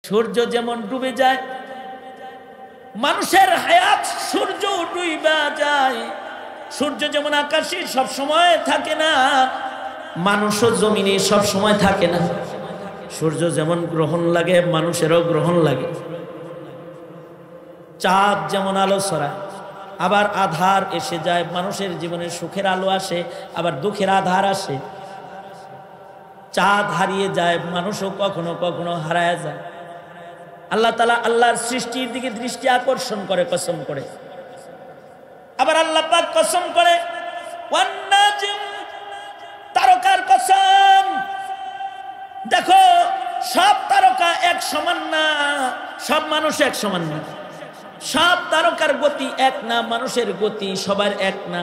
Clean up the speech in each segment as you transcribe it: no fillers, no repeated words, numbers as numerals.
সূর্য যেমন ডুবে যায়, মানুষের হায়াত সূর্য ডুইবা যায়। সূর্য যেমন আকাশে সব সময় থাকে না, মানুষও জমিনে সব সময় থাকে না। সূর্য যেমন গ্রহণ লাগে, মানুষেরও গ্রহণ লাগে। চাঁদ যেমন আলো ছড়ায়, আবার আধার এসে যায়। মানুষের জীবনে সুখের আলো আসে, আবার দুঃখের আধার আসে। চাঁদ হারিয়ে যায়, মানুষও কখনো কখনো হারায় যায়। আল্লাহ তাআলা আল্লাহর সৃষ্টির দিকে দৃষ্টি আকর্ষণ করে কসম করে। আবার আল্লাহ পাক কসম করে ওয়ান নাজম, তারকার কসম। দেখো, সব তারকা এক সমান না, সব মানুষ এক সমান না। সব তারকার গতি এক না, মানুষের গতি সবার এক না।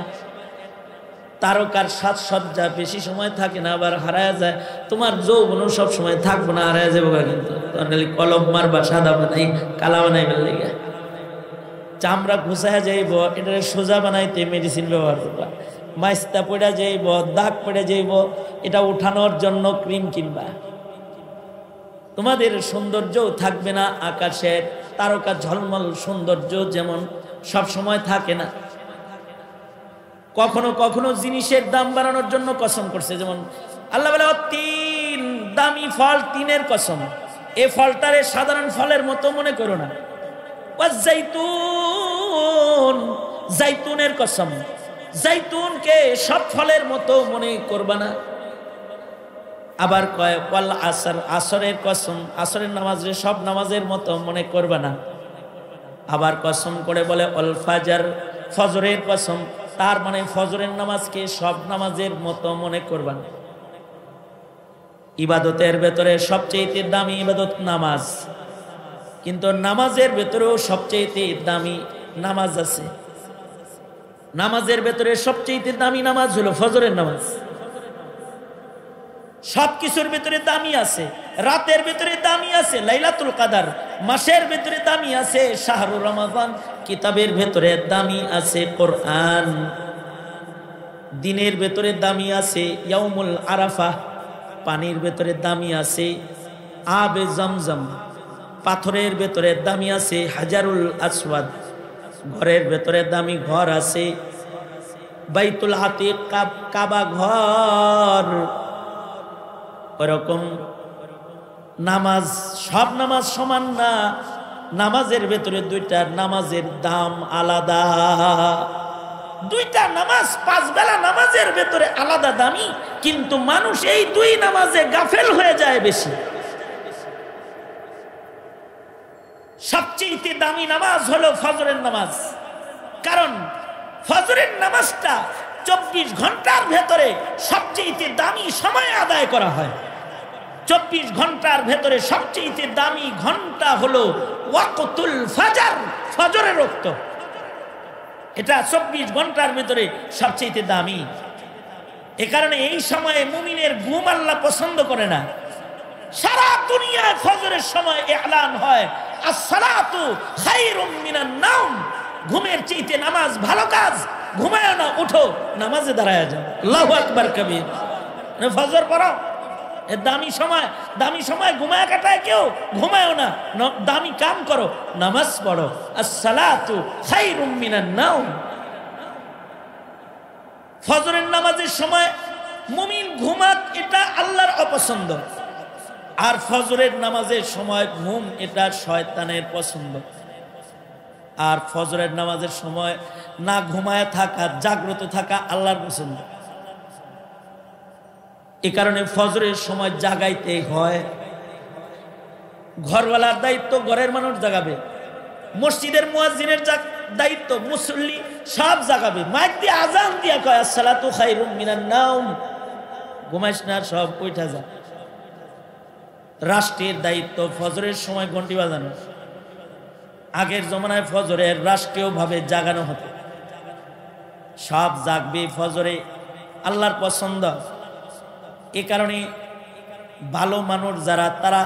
তারকার সাজসজ্জা বেশি সময় থাকে না, আবার হারায় যায়। তোমার যৌবনও সব সময় থাকবো না, হারায় যাবো। কিন্তু খালি কলম মারবা, সাদা বানাই কালা বানাই ফেললে, চামড়া ঘুষায় যাইব, এটা সোজা বানাইতে মেডিসিন ব্যবহার করবা। মাইস্তা পড়ে যাইব, দাগ পড়ে যাইব, এটা উঠানোর জন্য ক্রিম কিনবা। তোমাদের সৌন্দর্যও থাকবে না। আকাশের তারকা ঝলমল সৌন্দর্য যেমন সব সময় থাকে না। কখনো কখনো জিনিসের দাম বাড়ানোর জন্য কসম করছে। যেমন আল্লাহ বলে তিন, দামি ফল তিনের কসম। এই ফলটারে সাধারণ ফলের মতো মনে করো না। জাইতুন, জাইতুনের কসম। জাইতুনকে সব ফলের মতো মনে করবা না। আবার কয় ওয়াল আসর, আসরের কসম। আসরের নামাজের সব নামাজের মতো মনে করবা না। আবার কসম করে বলে ওয়াল ফাজর, ফজরের কসম। তার মানে ফজরের নামাজকে সব নামাজের মতো মনে করবা না। ইবাদতের ভেতরে সবচেয়ে দামি ইবাদত নামাজ, কিন্তু নামাজের ভেতরেও সবচেয়ে দামি নামাজ আছে। নামাজের ভেতরে সবচেয়ে দামি নামাজ হলো ফজরের নামাজ। সবকিছুর ভেতরে দামি আছে। রাতের ভেতরে দামি আছে লাইলাতুল কদর, মাসের ভেতরে দামি আছে শাহরুর রমাদান, কিতাবের ভেতরে দামি আছে কোরআন, দিনের ভেতরে দামি আছে ইয়াউমুল আরাফা, পানির ভেতরে দামি আছে আবে জমজম, পাথরের ভেতরে দামি আছে হাজারুল আসওয়াদ, ঘরের ভেতরে দামি ঘর আছে বাইতুল আতিক, কাবা ঘর। ওরকম নামাজ, সব নামাজ সমান না। নামাজের ভেতরে দুইটা নামাজের দাম আলাদা। দুইটা নামাজ, 5 বেলা নামাজের ভেতরে আলাদা দামি, কিন্তু মানুষ এই দুই নামাজে গাফেল হয়ে যায় বেশি। সবচেয়ে দামি নামাজ হলো ফজরের নামাজ, কারণ ফজরের নামাজটা 24 ঘন্টার ভেতরে সবচেয়ে দামি সময় আদায় করা হয়। 24 ঘন্টার ভেতরে সবচেয়ে দামি ঘন্টা হলো ওয়াকতুল ফজর, ফজরের ওয়াক্ত। এটা 24 ঘন্টার ভেতরে সবচেয়ে দামি। এ কারণে এই সময়ে মুমিনের ঘুম আল্লাহ পছন্দ করে না। সারা দুনিয়ায় ফজরের সময় এলান হয় আসসালাতু খায়রুম মিনান নাওম, ঘুমের চাইতে নামাজ ভালো কাজ। ঘুমায় না, উঠো নামাজে দাঁড়ায় যাও, আল্লাহু আকবার কবীর। ফজর পড়ো, এ দামি সময়, দামি সময় ঘুমায় কাটায় কেউ? ঘুমায়ও না, দামি কাম করো, নামাজ পড়ো। আসসালাতু খায়রুম মিনান নাওম। ফজরের নামাজের সময় মুমিন ঘুমাক, এটা আল্লাহর অপছন্দ। আর ফজরের নামাজের সময় ঘুম, এটা শয়তানের পছন্দ। আর ফজরের নামাজের সময় না ঘুমায় থাকা, জাগ্রত থাকা আল্লাহর পছন্দ। এ কারণে ফজরের সময় জাগাইতে হয়। ঘরওয়ালার দায়িত্ব ঘরের মানুষ জাগাবে, মসজিদের মুয়াজ্জিনের দায়িত্ব মুসল্লি সব জাগাবে। মাইক দিয়ে আজান দিয়া কয় আসসালাতু খায়রুম মিনান নাওম, ঘুমাইস না, সব উঠা যা। রাষ্ট্রের দায়িত্ব ফজরের সময় ঘন্টি বাজানো। আগের জমানায় ফজরের রাষ্ট্রীয়ভাবে জাগানো হতো, সব জাগবে ফজরে, আল্লাহর পছন্দ। এ কারণে ভালো মানুষ যারা, তারা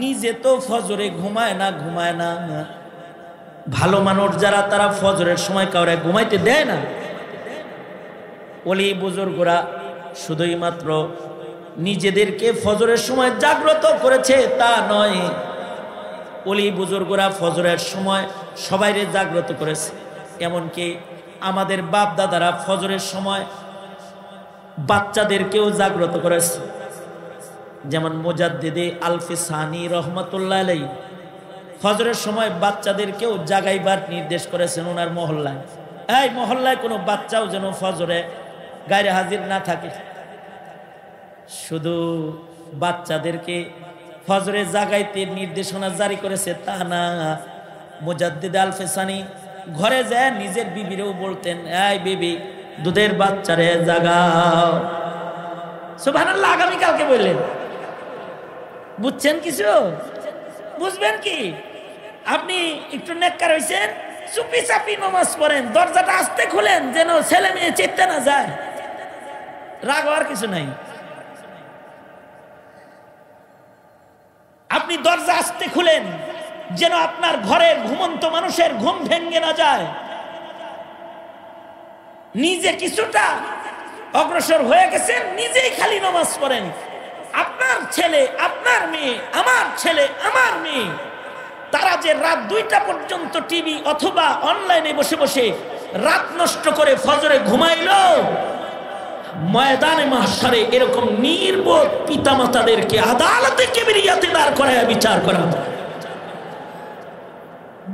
নিজে তো ফজরে ঘুমায় না। ভালো মানুষ যারা, তারা ফজরের সময় কাউরে ঘুমাইতে দেয় না। ওলি বুজুর্গরা শুধুই মাত্র নিজেদেরকে ফজরের সময় জাগ্রত করেছে তা নয়, ওলি বুজুর্গরা ফজরের সময় সবাইরে জাগ্রত করেছে। এমনকি আমাদের বাপ দাদারা ফজরের সময় বাচ্চাদেরকেও জাগ্রত করেছে। যেমন মুজাদ্দিদে আলফে সানি রহমতুল্লাহ আলাইহি ফজরের সময় বাচ্চাদেরকেও জাগাইবার নির্দেশ করেছেন ওনার মহল্লায়। এই মহল্লায় কোনো বাচ্চাও যেন ফজরে গায়রে হাজির না থাকে। শুধু বাচ্চাদেরকে ফজরে জাগাইতে নির্দেশনা জারি করেছে তা না, মুজাদ্দিদ আলফে সানি ঘরে যায় নিজের বিবিরেও বলতেন, এই বিবি দুধের বাচ্চারে জাগাও। সুবহানাল্লাহ। আগামীকালকে বললেন, বুঝছেন কিছু? বুঝবেন কি? আপনি একটু নেককার হইছেন, চুপি চাপি নামাজ পড়েন, দরজাটা আস্তে খুলেন যেন ছেলে মেয়ে চিনতে না যায়। রাগ হওয়ার কিছু নাই। আপনি দরজা আস্তে খুলেন যেন আপনার ঘরের ঘুমন্ত মানুষের ঘুম ভেঙে না যায়। নিজে কিছুটা অগ্রসর হয়ে গেছেন, নিজেই খালি নামাজ পড়েন। আপনার ছেলে, আপনার মেয়ে, আমার ছেলে, আমার মেয়ে, তারা যে রাত 2টা পর্যন্ত টিভি অথবা অনলাইনে বসে বসে রাত নষ্ট করে ফজরে ঘুমাইলো, ময়দানে মাহশারে এরকম নির্বোধ পিতামাতাদেরকে আদালতে কিবরিয়াতে দাঁড় করায় বিচার করা।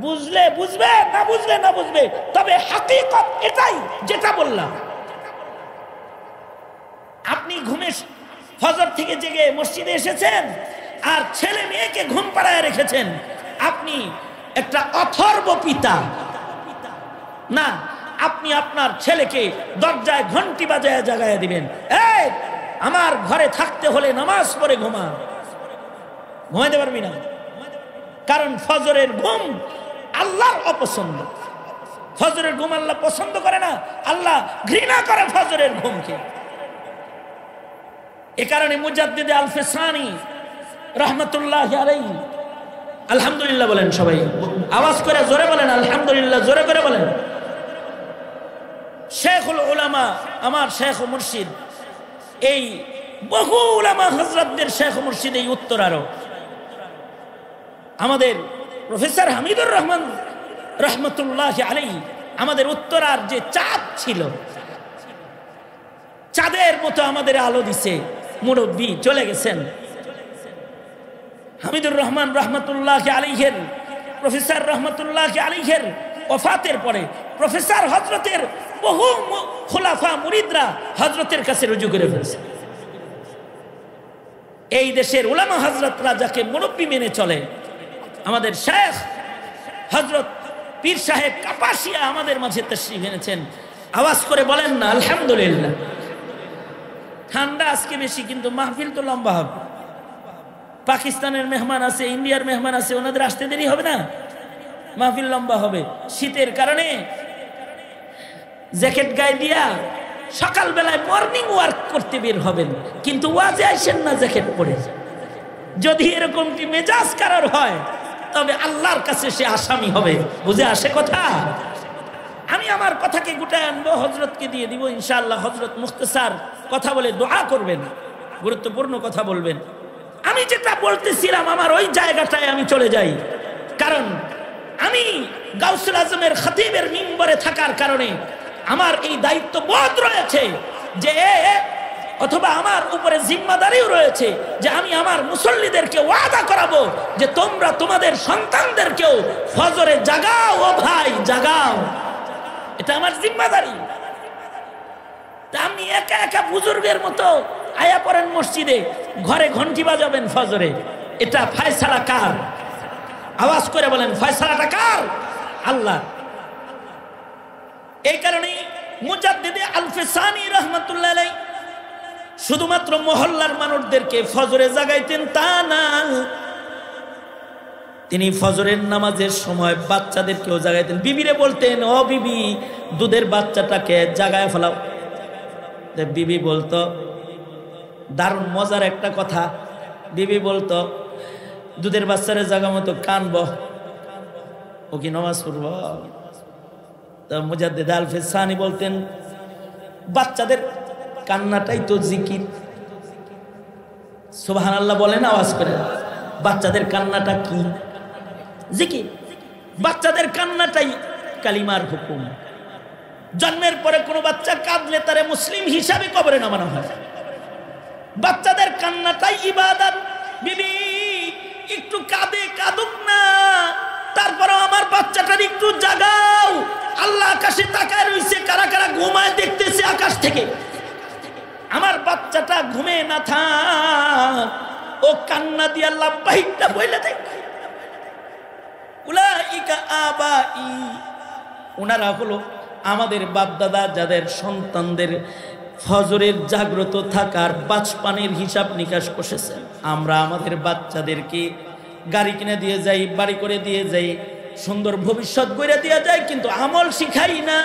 বুঝলে বুঝবে, না বুঝলে না বুঝবে, তবে হাকিকত এটাই যেটা বললাম। আপনি ঘুমে ফজর থেকে জেগে মসজিদে এসেছেন আর ছেলে মেয়েকে ঘুম পাড়ায় রেখেছেন, আপনি একটা অথর্ব পিতা না। আপনি আপনার ছেলেকে দরজায় ঘন্টি বাজায় জাগায় দিবেন, এই আমার ঘরে থাকতে হলে নামাজ পড়ে ঘুমা। ঘুমাইতে পারবি না, কারণ ফজরের ঘুম আল্লাহর অপছন্দ। ফজরের ঘুম আল্লাহ পছন্দ করে না, আল্লাহ ঘৃণা করে ফজরের ঘুমকে। এ কারণে মুজাদ্দিদে আলফে সানি রহমতুল্লাহ আলাইহি, আলহামদুলিল্লাহ বলেন সবাই, আওয়াজ করে জোরে বলেন আলহামদুলিল্লাহ, জোরে করে বলেন। শেখুল উলামা, আমার শেখ ও মুর্শিদ, এই বহু উলামা হযরতদের শেখ ও মুর্শিদ এই উত্তরারও আমাদের প্রফেসর হামিদুর রহমান রহমতুল্লাহ আলাইহি আমাদের উত্তরার যে চাঁদ ছিল, চাঁদের মতো আমাদের আলো দিছে। মুরব্বী চলে গেছেন, হামিদুর রহমান রহমতুল্লাহ আলাইহির, প্রফেসর রহমতুল্লাহ আলাইহির ওফাতের পরে প্রফেসর হযরতের বহু খোলাফা মুরিদরা হযরতের কাছে রুজু করে ফেলেছে। এই দেশের উলামা হযরতরা যাকে মুরব্বী মেনে চলে, আমাদের শেখ হযরত পীর সাহেব কাপাসিয়া আমাদের মাঝে তাশরীফ এনেছেন। আওয়াজ করে বলেন না আলহামদুলিল্লাহ। ঠান্ডা আজকে বেশি, কিন্তু মাহফিল তো লম্বা হবে। পাকিস্তানের মেহমান আছে, ইন্ডিয়ার মেহমান আছে, ওনাদের আসতে দেরি হবে না, মাহফিল লম্বা হবে। শীতের কারণে জ্যাকেট গায়ে দিয়া সকালবেলায় মর্নিং ওয়ার্ক করতে বের হবেন, কিন্তু ওয়াজে আইসেন না জ্যাকেট পরে। যদি এরকমটি মেজাজ কারোর হয়, তবে আল্লাহর কাছে সে আসামি হবে। বুঝে আসে কথা? আমি আমার কথাকে গুটায় আনবো, হযরতকে দিয়ে দিব ইনশাআল্লাহ। হযরত মুখতাসার কথা বলে দোয়া করবেন, গুরুত্বপূর্ণ কথা বলবেন। আমি যেটা বলতেছিলাম আমার ওই জায়গাটায় আমি চলে যাই, কারণ আমি গাউসুল আজমের খতিবের মিম্বরে থাকার কারণে আমার এই দায়িত্ব বোধ রয়েছে যে, অথবা আমার উপরে জিম্মাদারিও রয়েছে যে আমি আমার মুসল্লিদেরকে ওয়াদা করাবো যে তোমরা তোমাদের সন্তানদেরকেও ফজরে জাগাও, ও ভাই জাগাও। এটা আমার জিম্মাদারি। আপনি একা একা বুজুর্গের মতো আয়া পড়েন মসজিদে, ঘরে ঘন্টি বাজাবেন ফজরে, এটা ফয়সালা কার? আওয়াজ করে বলেন, ফয়সালাটা কার? আল্লাহ। এই কারণে মুজাদ্দিদে আলফে সানি রাহমাতুল্লাহ আলাইহি শুধুমাত্র মহল্লার মানুষদেরকে ফজরে জাগাইতেন তা না, তিনি ফজরের নামাজের সময় বাচ্চাদেরকেও জাগাইতেন। বিবিরে বলতেন, ও বিবি দুধের বাচ্চাটাকে জাগায় ফেলাও। বিবি বলতো, দারুণ মজার একটা কথা, বিবি বলতো দুধের বাচ্চারে জাগামো তো কানবো, ও কি নামাজ পড়ব? মুজাদ্দিদ আলফে সানি বলতেন, বাচ্চাদের কান্নাটাই তো জিকির। সুবহানাল্লাহ বলেন আওয়াজ করে, বাচ্চাদের কান্নাটা কি? জিকির। বাচ্চাদের কান্নাটাই কালিমার হুকুম। জন্মের পরে কোনো বাচ্চা কাঁদলে তারে মুসলিম হিসাবে কবরে নামানো হয়। বাচ্চাদের কান্নাটাই ইবাদত। বিবি একটু কাঁদে, কাঁদুক না, তারপরে আমার বাচ্চাটার একটু জাগাও। আল্লাহ আকাশে তাকায় রইছে, কারা কারা ঘুমায় দেখতেছে আকাশ থেকে। আমার বাচ্চাটা ঘুমে না থাক, ও কান্না দিয়ে আল্লাহ বাইকটা বইলে দেখ। উলাইকা আবাই, ওনারা হলো আমাদের বাপদাদা, যাদের সন্তানদের ফজরের জাগ্রত থাকার বাচপানের হিসাব নিকাশ কষেছে। আমরা আমাদের বাচ্চাদেরকে গাড়ি কিনে দিয়ে যাই, বাড়ি করে দিয়ে যাই, সুন্দর ভবিষ্যৎ গড়ে দিয়ে যাই, কিন্তু আমল শিখাই না।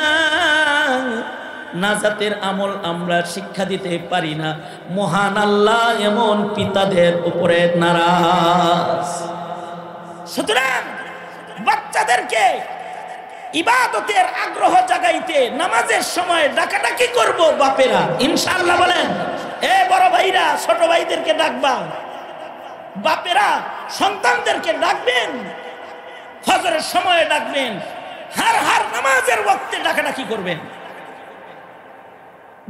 নাজাতের আমল আমরা শিক্ষা দিতে পারি না। মহান আল্লাহ এমন পিতাদের উপরে নারাজ। সুতরাং বাচ্চাদেরকে ইবাদতের আগ্রহ জাগাইতে নামাজের সময় ডাকাডাকি করব বাপেরা, ইনশাআল্লাহ বলেন। এ বড় ভাইরা ছোট ভাইদেরকে ডাকবা, বাপেরা সন্তানদেরকে ডাকবেন, ফজরের সময়ে ডাকবেন, হার হার নামাজের ওয়াক্তে ডাকাডাকি করবেন,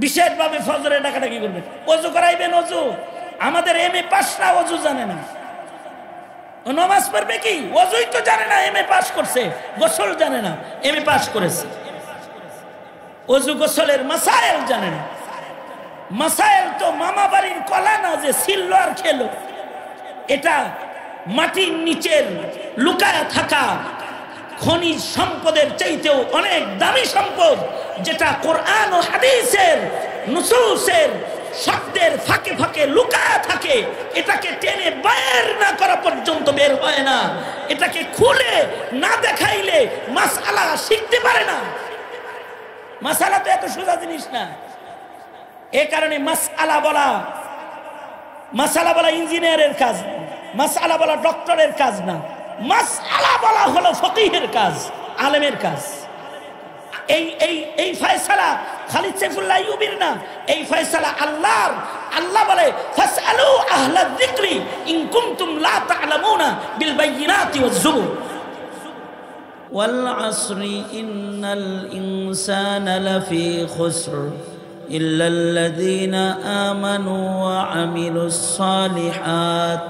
বিশেষভাবে ফজরে ডাকাডাকি করবেন। ওযু করাইবেন। ওযু আমাদের এমএ পাসরা ওযু জানে না, ও নামাজ পড়বে কি? ওযুই তো জানে না, এমএ পাস করছে, গোসল জানে না, এমএ পাস করেছে, ওযু গোসলের মাসাইল জানে না। মাসাইল তো মামা বাড়ির কলা না যে ছিল আর খেলো। এটা মাটির নিচের লুকায়া থাকা খনিজ সম্পদের চাইতেও অনেক দামি সম্পদ, যেটা কোরআন ও হাদিসের নুসুসের শব্দের ফাঁকে ফাঁকে লুকায়া থাকে। এটাকে টেনে বের না করা পর্যন্ত বের হয় না। এটাকে খুলে না দেখাইলে মাসআলা শিখতে পারে না। মাসআলা তো এত সোজা জিনিস না। এ কারণে মাসআলা বলা ইঞ্জিনিয়ারের কাজ, মাসআলা বলা ডক্টরের কাজ না। মাসআলা বলা হলো ফকিহের কাজ, আলেমের কাজ। এই ফয়সালা খালিদ সাইফুল্লাহ আইয়ুবীর না, এই ফয়সালা আল্লাহর। আল্লাহ বলে ফাসআলু আহলা যিকরি ইন কুনতুম লা তা'লামুনা বিল বাইয়িনাতি ওয়াজ জুবুর। ওয়াল আসরি ইন্নাল ইনসানা লাফি খুসর ইল্লাল্লাযীনা আমানু ওয়া আমিলুস সালিহাত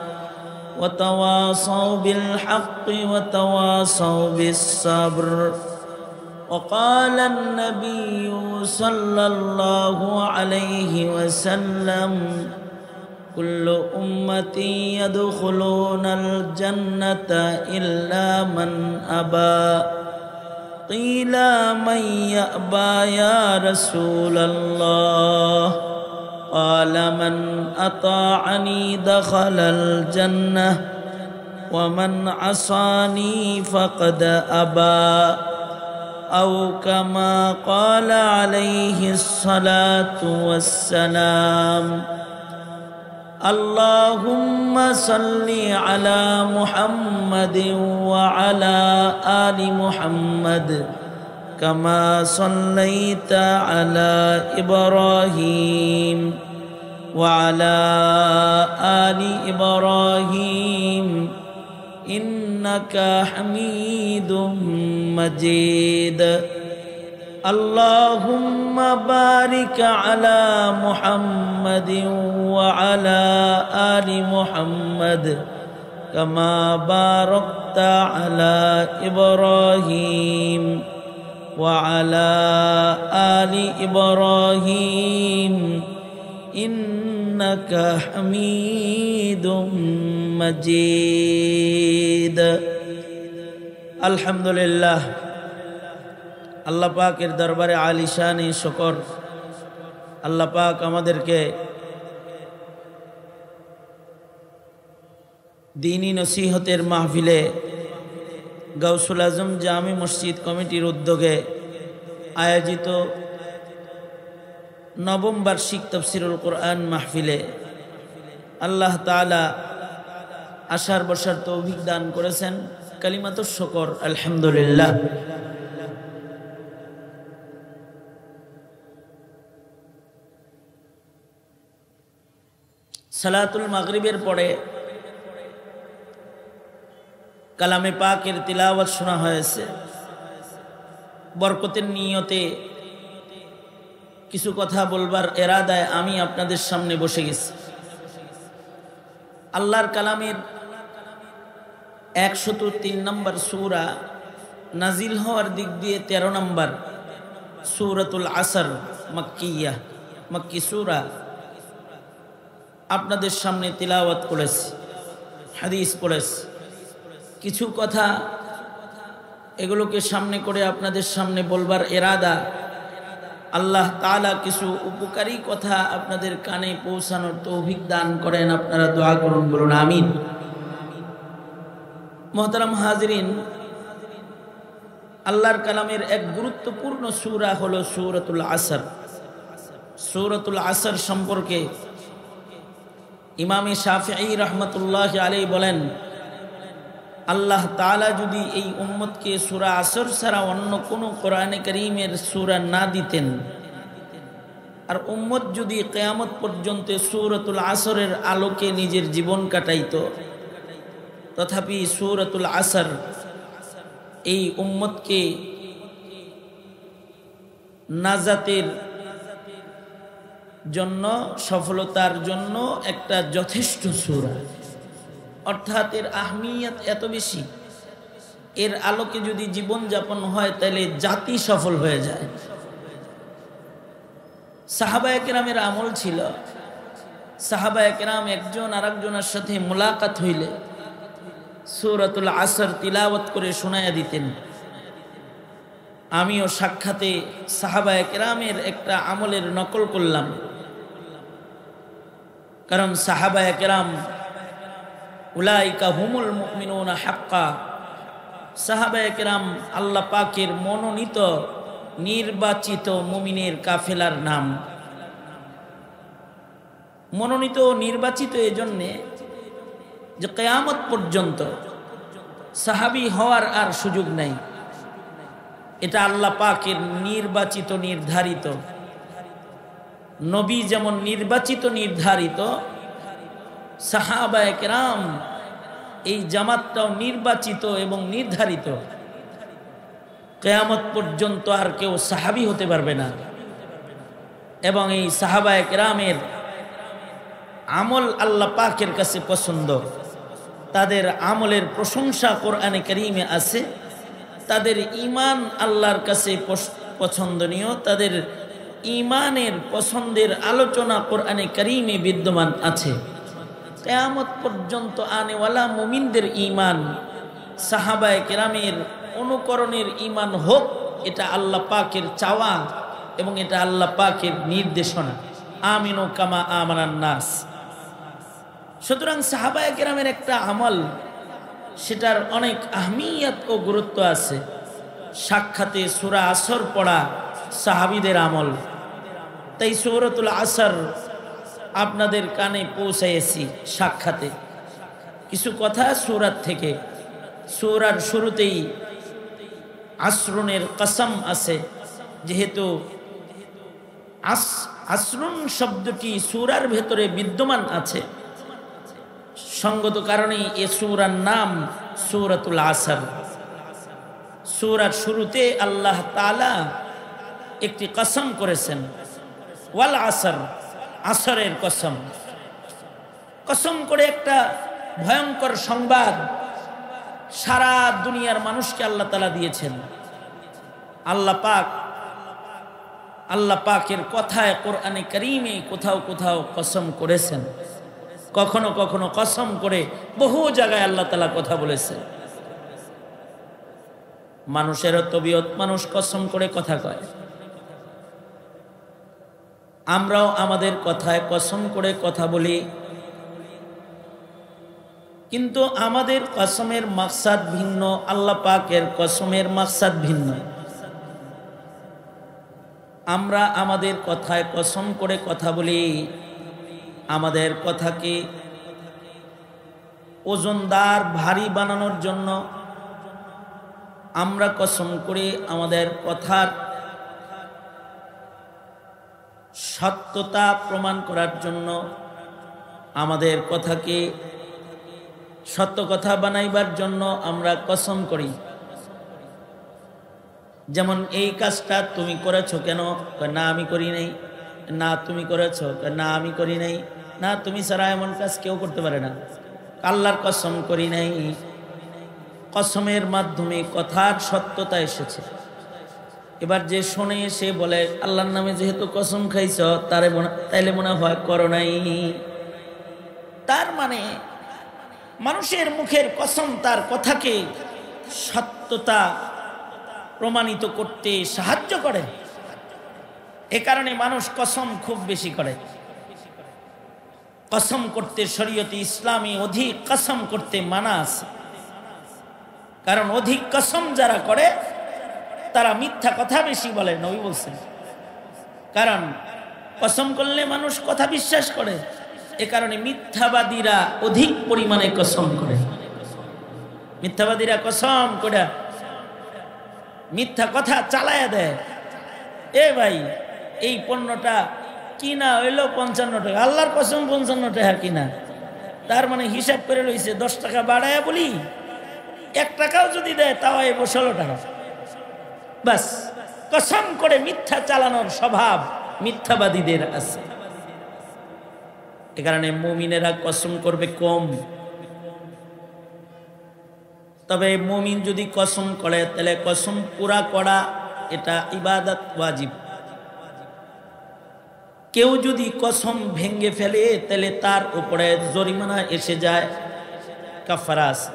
ওয়া তাওয়াসাউ বিল হাক্কি ওয়া তাওয়াসাউ বিস সাবর। وقال النبي صلى الله عليه وسلم كل أمتي يدخلون الجنة إلا من أبى قيل من يأبى يا رسول الله قال من أطاعني دخل الجنة ومن عصاني فقد أبى أو كما قال عليه الصلاة والسلام اللهم صل على محمد وعلى آل محمد كما صليت على إبراهيم وعلى آل إبراهيم إنك حميد مجيد اللهم بارك على محمد وعلى آل محمد كما باركت على إبراهيم وعلى آل إبراهيم إنك حميد مجيد الحمد لله আল্লাহ পাকের দরবারে আলিশানে শুকর। আল্লাহ পাক আমাদেরকে দ্বীনি নসিহতের মাহফিলে গাউসুল আজম জামি মসজিদ কমিটির উদ্যোগে আয়োজিত নবম বার্ষিক তাফসিরুল কোরআন মাহফিলে আল্লাহ তাআলা আসার বসার তৌফিক দান করেছেন। কালিমাতুশ শুকর, আলহামদুলিল্লাহ। সালাতুল মাগরিবের পরে কালামে পাকের তিলাওয়াত শোনা হয়েছে। বরকতের নিয়তে কিছু কথা বলবার এরাদায় আমি আপনাদের সামনে বসে গেছি। আল্লাহর কালামের 103 নম্বর সূরা নাজিল হওয়ার দিক দিয়ে 13 নম্বর সূরাতুল আসর মক্কি সূরা আপনাদের সামনে তিলাওয়াত করেছি, হাদিস পড়েছি। কিছু কথা এগুলোকে সামনে করে আপনাদের সামনে বলবার এরাদা, আল্লাহ তাআলা কিছু উপকারী কথা আপনাদের কানে পৌঁছানোর তৌফিক দান করেন। আপনারা দোয়া করুন, বলুন আমিন। মুহতারাম হাজিরিন, আল্লাহর কালামের এক গুরুত্বপূর্ণ সূরা হলো সূরাতুল আসর। সূরাতুল আসর সম্পর্কে ইমাম শাফিঈ রাহমাতুল্লাহি আলাইহি বলেন, আল্লাহ তাআলা যদি এই উম্মতকে সূরা আসর ছাড়া অন্য কোনো কোরআনে কারীমের সূরা না দিতেন, আর উম্মত যদি কিয়ামত পর্যন্ত সূরাতুল আসরের আলোকে নিজের জীবন কাটাইতো, তথাপি সূরাতুল আসর এই উম্মতকে নাজাতের জন্য, সফলতার জন্য একটা যথেষ্ট সূরা। অর্থাৎ এর আহমিয়ত এত বেশি, এর আলোকে যদি জীবন যাপন হয় তাহলে জাতি সফল হয়ে যায়। সাহাবায়ে কেরামের আমল ছিল, সাহাবায়ে কেরাম একজন আরেকজনের সাথে মোলাকাত হইলে সূরাতুল আসর তিলাওয়াত করে শোনায়া দিতেন। আমিও সাক্ষাতে সাহাবায়ে কেরামের একটা আমলের নকল করলাম, কারণ সাহাবায়ে কেরাম উলাইকা হুমুল মুমিনুনা হাক্কা, সাহাবায়ে কেরাম আল্লাহ পাকের মনোনীত নির্বাচিত মুমিনের কাফেলার নাম। মনোনীত নির্বাচিত এজন্যে যে কিয়ামত পর্যন্ত সাহাবী হওয়ার আর সুযোগ নাই। এটা আল্লাহ পাকের নির্বাচিত নির্ধারিত। নবী যেমন নির্বাচিত নির্ধারিত, সাহাবায়ে কেরাম এই জামাতটাও নির্বাচিত এবং নির্ধারিত। কিয়ামত পর্যন্ত আর কেউ সাহাবী হতে পারবে না। এবং এই সাহাবায়ে কেরামের আমল আল্লাহ পাকের কাছে পছন্দ, তাদের আমলের প্রশংসা কোরআনে কারীমে আছে, তাদের ঈমান আল্লাহর কাছে পছন্দনীয়, তাদের ঈমানের পছন্দের আলোচনা কোরআনে কারীমে বিদ্যমান আছে। কিয়ামত পর্যন্ত আনেওয়ালা মুমিনদের ঈমান সাহাবায়ে কেরামের অনুকরণের ঈমান হোক, এটা আল্লাহ পাকের চাওয়া এবং এটা আল্লাহ পাকের নির্দেশনা। আমিনু কামা আমানান নাস। সুতরাং সাহাবায়ে কেরামের একটা আমল, সেটার অনেক আহমিয়ত ও গুরুত্ব আছে। সাক্ষাতে সূরা আসর পড়া সাহাবীদের আমল, তাই সূরাতুল আসর আপনাদের কানে পৌঁছাইছি সাক্ষাতে। কিছু কথা সূরাত থেকে। সূরার শুরুতেই আসরুনের কসম আছে, যেহেতু আসরুন শব্দটি সূরার ভেতরে বিদ্যমান আছে, সঙ্গত কারণে এ সূরার নাম সূরাতুল আসর। সূরার শুরুতে আল্লাহ তাআলা একটি কসম করেছেন, ওয়াল আসর, আসরের কসম। কসম করে একটা ভয়ঙ্কর সংবাদ সারা দুনিয়ার মানুষকে আল্লাহ তাআলা দিয়েছেন। আল্লাহ পাকের কথায় কোরআনে কারীমে কোথাও কোথাও কসম করেছেন, কখনো কখনো কসম করে বহু জায়গায় আল্লাহ তাআলা কথা বলেছেন। মানুষের তবিয়ত, মানুষ কসম করে কথা কয়। আমরাও আমাদের কথায় কসম করে কথা বলি, কিন্তু আমাদের কসমের মাকসাদ ভিন্ন, আল্লাহ পাকের কসমের মাকসাদ ভিন্ন। আমরা আমাদের কথায় কসম করে কথা বলি, আমাদের কথাকে ওজনদার ভারী বানানোর জন্য। আমরা কসম করে আমাদের কথার সত্যতা প্রমাণ করার জন্য, আমাদের কথাকে সত্য কথা বানাইবার জন্য আমরা কসম করি। যেমন এই কাজটা তুমি করেছো কেন? না আমি করি নাই। না তুমি করেছো? না আমি করি নাই। না তুমি ছাড়া এমন কাজ কেউ করতে পারে না। আল্লাহর কসম করি নাই। কসমের মাধ্যমে কথার সত্যতা এসেছে। এবার যে শোনে সে বলে আল্লাহর নামে যেহেতু কসম খাইছ তাইলে মনে হয় করো নাই। তার মানে মানুষের মুখের কসম তার কথাকে সত্যতা প্রমাণিত করতে সাহায্য করে। এ কারণে মানুষ কসম খুব বেশি করে। কসম করতে শরীয়তে ইসলামী অধিক কসম করতে মানা আছে। কারণ অধিক কসম যারা করে তারা মিথ্যা কথা বেশি বলে, নবী বলছেন। কারণ কসম করলে মানুষ কথা বিশ্বাস করে। এ কারণে মিথ্যাবাদীরা অধিক পরিমাণে কসম করে। মিথ্যাবাদীরা কসম করে মিথ্যা কথা চালায়া দেয়। এ ভাই এই পণ্যটা কিনা হইল 55 টাকা, আল্লাহর কসম 55 টাকা কিনা। তার মানে হিসাব করে রয়েছে 10 টাকা বাড়ায়া বলি, 1 টাকাও যদি দেয় তাও এব 16 টাকা। বাস কসম করে মিথ্যা চালানোর স্বভাব মিথ্যাবাদীদের আছে। এ কারণে মুমিনেরা কসম করবে কম। তবে মুমিন যদি কসম করে তাহলে কসম পুরা করা এটা ইবাদত ওয়াজিব। কেউ যদি কসম ভেঙে ফেলে তাহলে তার উপরে জরিমানা এসে যায়, কাফারা আছে।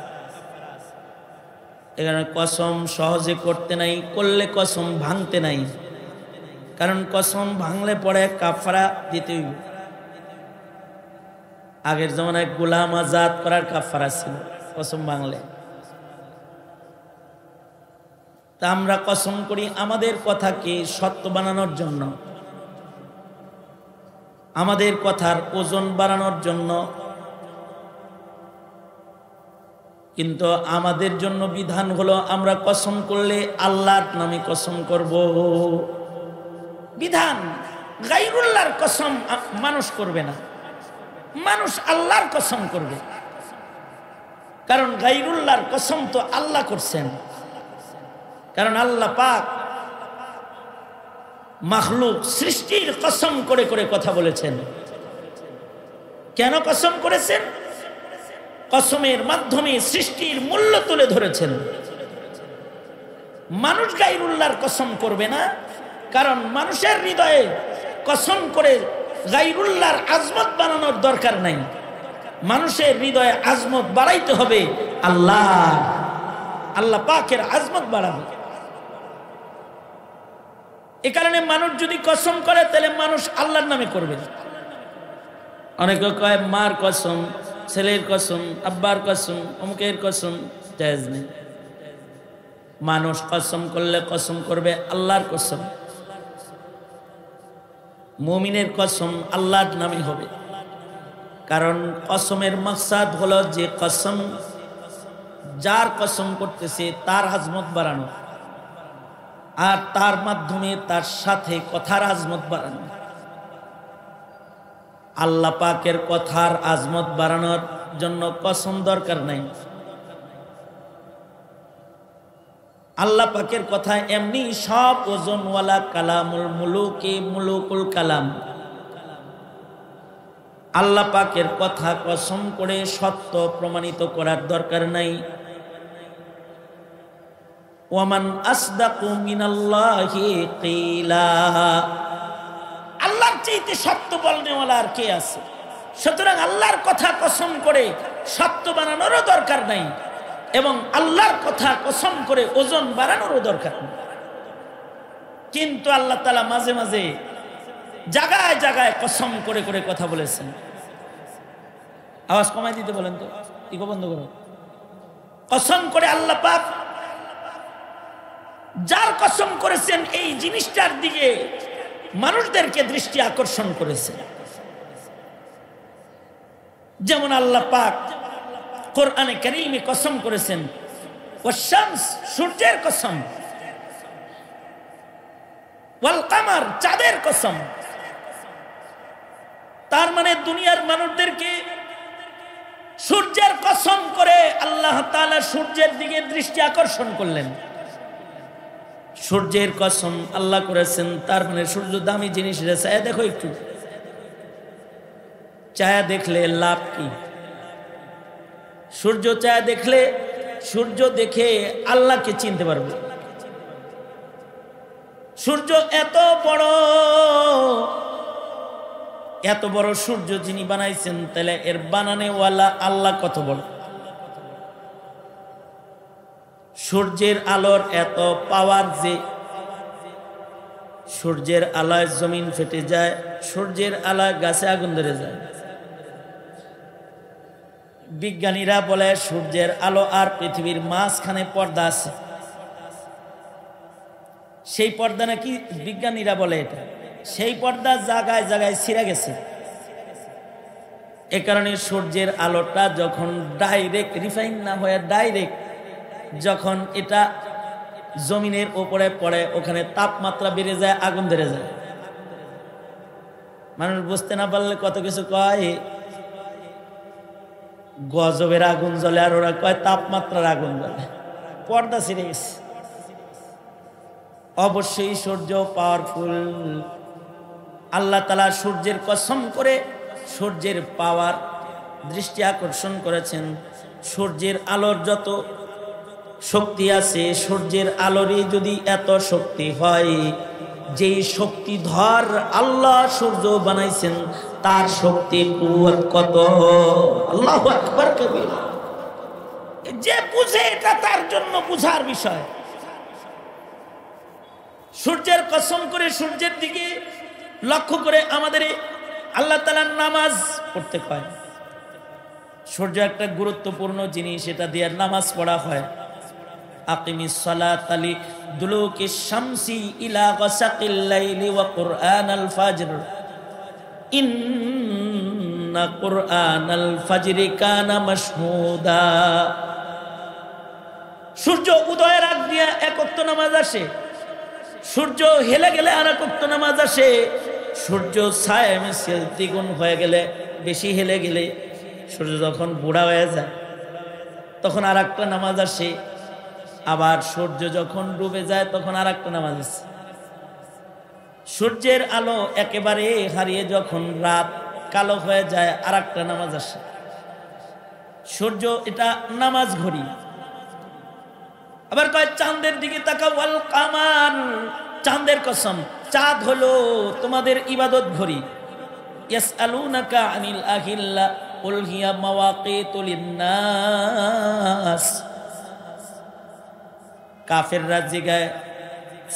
এখানে কসম সহজে করতে নাই, করলে কসম ভাঙতে নাই। কারণ কসম ভাঙলে পরে কাফারা দিতে হইব। আগের জমানায় গোলাম আজাদ করার কাফারা ছিল কসম ভাঙলে। তা আমরা কসম করি আমাদের কথাকে সত্য বানানোর জন্য, আমাদের কথার ওজন বাড়ানোর জন্য। কিন্তু আমাদের জন্য বিধান হলো আমরা কসম করলে আল্লাহর নামে কসম করব। বিধান গায়রুল্লাহর কসম মানুষ করবে না, মানুষ আল্লাহর কসম করবে। কারণ গায়রুল্লাহর কসম তো আল্লাহ করছেন। কারণ আল্লাহ পাক মাখলুক সৃষ্টির কসম করে করে কথা বলেছেন। কেন কসম করেছেন? কসমের মাধ্যমে সৃষ্টির মূল্য তুলে ধরেছেন। মানুষ গায়রুল্লাহর কসম করবে না, কারণ মানুষের হৃদয়ে কসম করে গায়রুল্লাহর আজমত বানানোর দরকার নাই। মানুষের হৃদয়ে আজমত বাড়াইতে হবে আল্লাহ, আল্লাহ পাকের আজমত বাড়াবে। এ কারণে মানুষ যদি কসম করে তাহলে মানুষ আল্লাহর নামে করবে। অনেকে কয় মার কসম, ছেলের কসম, আব্বার কসম, অমুকের কসম, জায়েজ নেই। মানুষ কসম করলে কসম করবে আল্লাহর কসম। মুমিনের কসম আল্লাহর নামে হবে। কারণ কসমের মাকসাদ হলো যে কসম যার কসম করতেছে তার আজমত বাড়ানো, আর তার মাধ্যমে তার সাথে কথার আজমত বাড়ানো। আল্লাহ পাকের কথার আজমত বাড়ানোর জন্য কসম দরকার নাই। আল্লাহ পাকের কথা এমনি সব ওজনওয়ালা কালামুল মুলুকে মুলুকুল কালাম। আল্লাহ পাকের কথা কসম করে সত্য প্রমাণিত করার দরকার নাই। ওয়ামান আসদাকু মিনাল্লাহি কিলা, আল্লাহর চাইতে সত্য বলনেওয়ালা আর কে আছে? সুতরাং আল্লাহর কথা কসম করে সত্য বানানোরও দরকার নাই, এবং আল্লাহর কথা কসম করে ওজন বাড়ানোরও দরকার নেই। কিন্তু আল্লাহ তাআলা মাঝে মাঝে জায়গায় জায়গায় কসম করে করে কথা বলেছেন। আওয়াজ কমাই দিতে বলেন তো, ইকো বন্ধ করো। কসম করে আল্লাহ পাক যার কসম করেছেন এই জিনিসটার দিকে মানুষদেরকে দৃষ্টি আকর্ষণ করেছে। যেমন আল্লাহ পাক কোরআনে কারীমে কসম করেছেন ওয়াশ-শামস, সূর্যের কসম, ওয়াল কামার, চাঁদের কসম। তার মানে দুনিয়ার মানুষদেরকে সূর্যের কসম করে আল্লাহ তাআলা সূর্যের দিকে দৃষ্টি আকর্ষণ করলেন। সূর্যের কসম আল্লাহ করেছেন, তার মানে সূর্য দামি জিনিস। চায়া দেখো একটু, চায়া দেখলে লাভ কি? সূর্য চায়া দেখলে, সূর্য দেখে আল্লাহকে চিনতে পারবে। সূর্য এত বড় সূর্য যিনি বানাইছেন, তাহলে এর বানানেওয়ালা আল্লাহ কত বড়। সূর্যের আলোর এত পাওয়ার যে সূর্যের আলোয় জমিন ফেটে যায়, সূর্যের আলোয় গাছে আগুন ধরে যায়। বিজ্ঞানীরা বলে সূর্যের আলো আর পৃথিবীর মাঝখানে পর্দা আছে। সেই পর্দা নাকি বিজ্ঞানীরা বলে এটা, সেই পর্দা জায়গায় জায়গায় ছিঁড়ে গেছে। এ কারণে সূর্যের আলোটা যখন ডাইরেক্ট, রিফাইন না হয়ে ডাইরেক্ট যখন এটা জমিনের উপরে পড়ে, ওখানে তাপমাত্রা বেড়ে যায়, আগুন ধরে যায়। মানুষ বুঝতে না পারলে কত কিছু কয় গজবের আগুন জ্বলে, আর ওরা কয় তাপমাত্রার আগুন জ্বলে। পর্দা ছিঁড়ে গেছে। অবশ্যই সূর্য পাওয়ারফুল। আল্লাহ তাআলা সূর্যের কসম করে সূর্যের পাওয়ার দৃষ্টি আকর্ষণ করেছেন। সূর্যের আলোর যত শক্তি আছে, সূর্যের আলোরই যদি এত শক্তি হয়, যেই শক্তিধর আল্লাহ সূর্য বানাইছেন, তার শক্তি কত! আল্লাহু আকবার কবির। যে বুঝে এটা তার জন্য বুঝার বিষয়। সূর্যের কসম করে সূর্যের দিকে লক্ষ্য করে আমাদের আল্লাহ তাআলার নামাজ পড়তে হয়। সূর্য একটা গুরুত্বপূর্ণ জিনিস, এটা দিয়ে নামাজ পড়া হয়। আকিমিস সালাতা লিদুলুকিশ শামসি ইলা গাসাকিল লাইলি ওয়া কুরআনাল ফাজর ইন্না কুরআনাল ফাজরি কানা মাশহুদা। সূর্য উদয়ের আগ দিয়ে এক ওয়াক্ত নামাজ আসে, সূর্য হেলে গেলে আর এক ওয়াক্ত নামাজ আসে, সূর্য ছায়া মিশে দ্বিগুণ হয়ে গেলে, বেশি হেলে গেলে, সূর্য যখন বুড়া হয়ে যায় তখন আর একটা নামাজ আসে। আবার সূর্য যখন ডুবে যায় তখন আর একটা নামাজ আসে। সূর্যের আলো একেবারে হারিয়ে যখন রাত কালো হয়ে যায়, আর একটা নামাজ আসে। সূর্য এটা নামাজ ঘড়ি। আবার কয় চাঁদের দিকে তাকাও, ওয়াল কামার, চাঁদের কসম, চাঁদ হলো তোমাদের ইবাদত ঘড়ি। ইয়াসআলুনাকা আনিল আহিল্লা কুল হিয়া মাওয়াকিতু লিন্নাস। কাফেররা জিগায়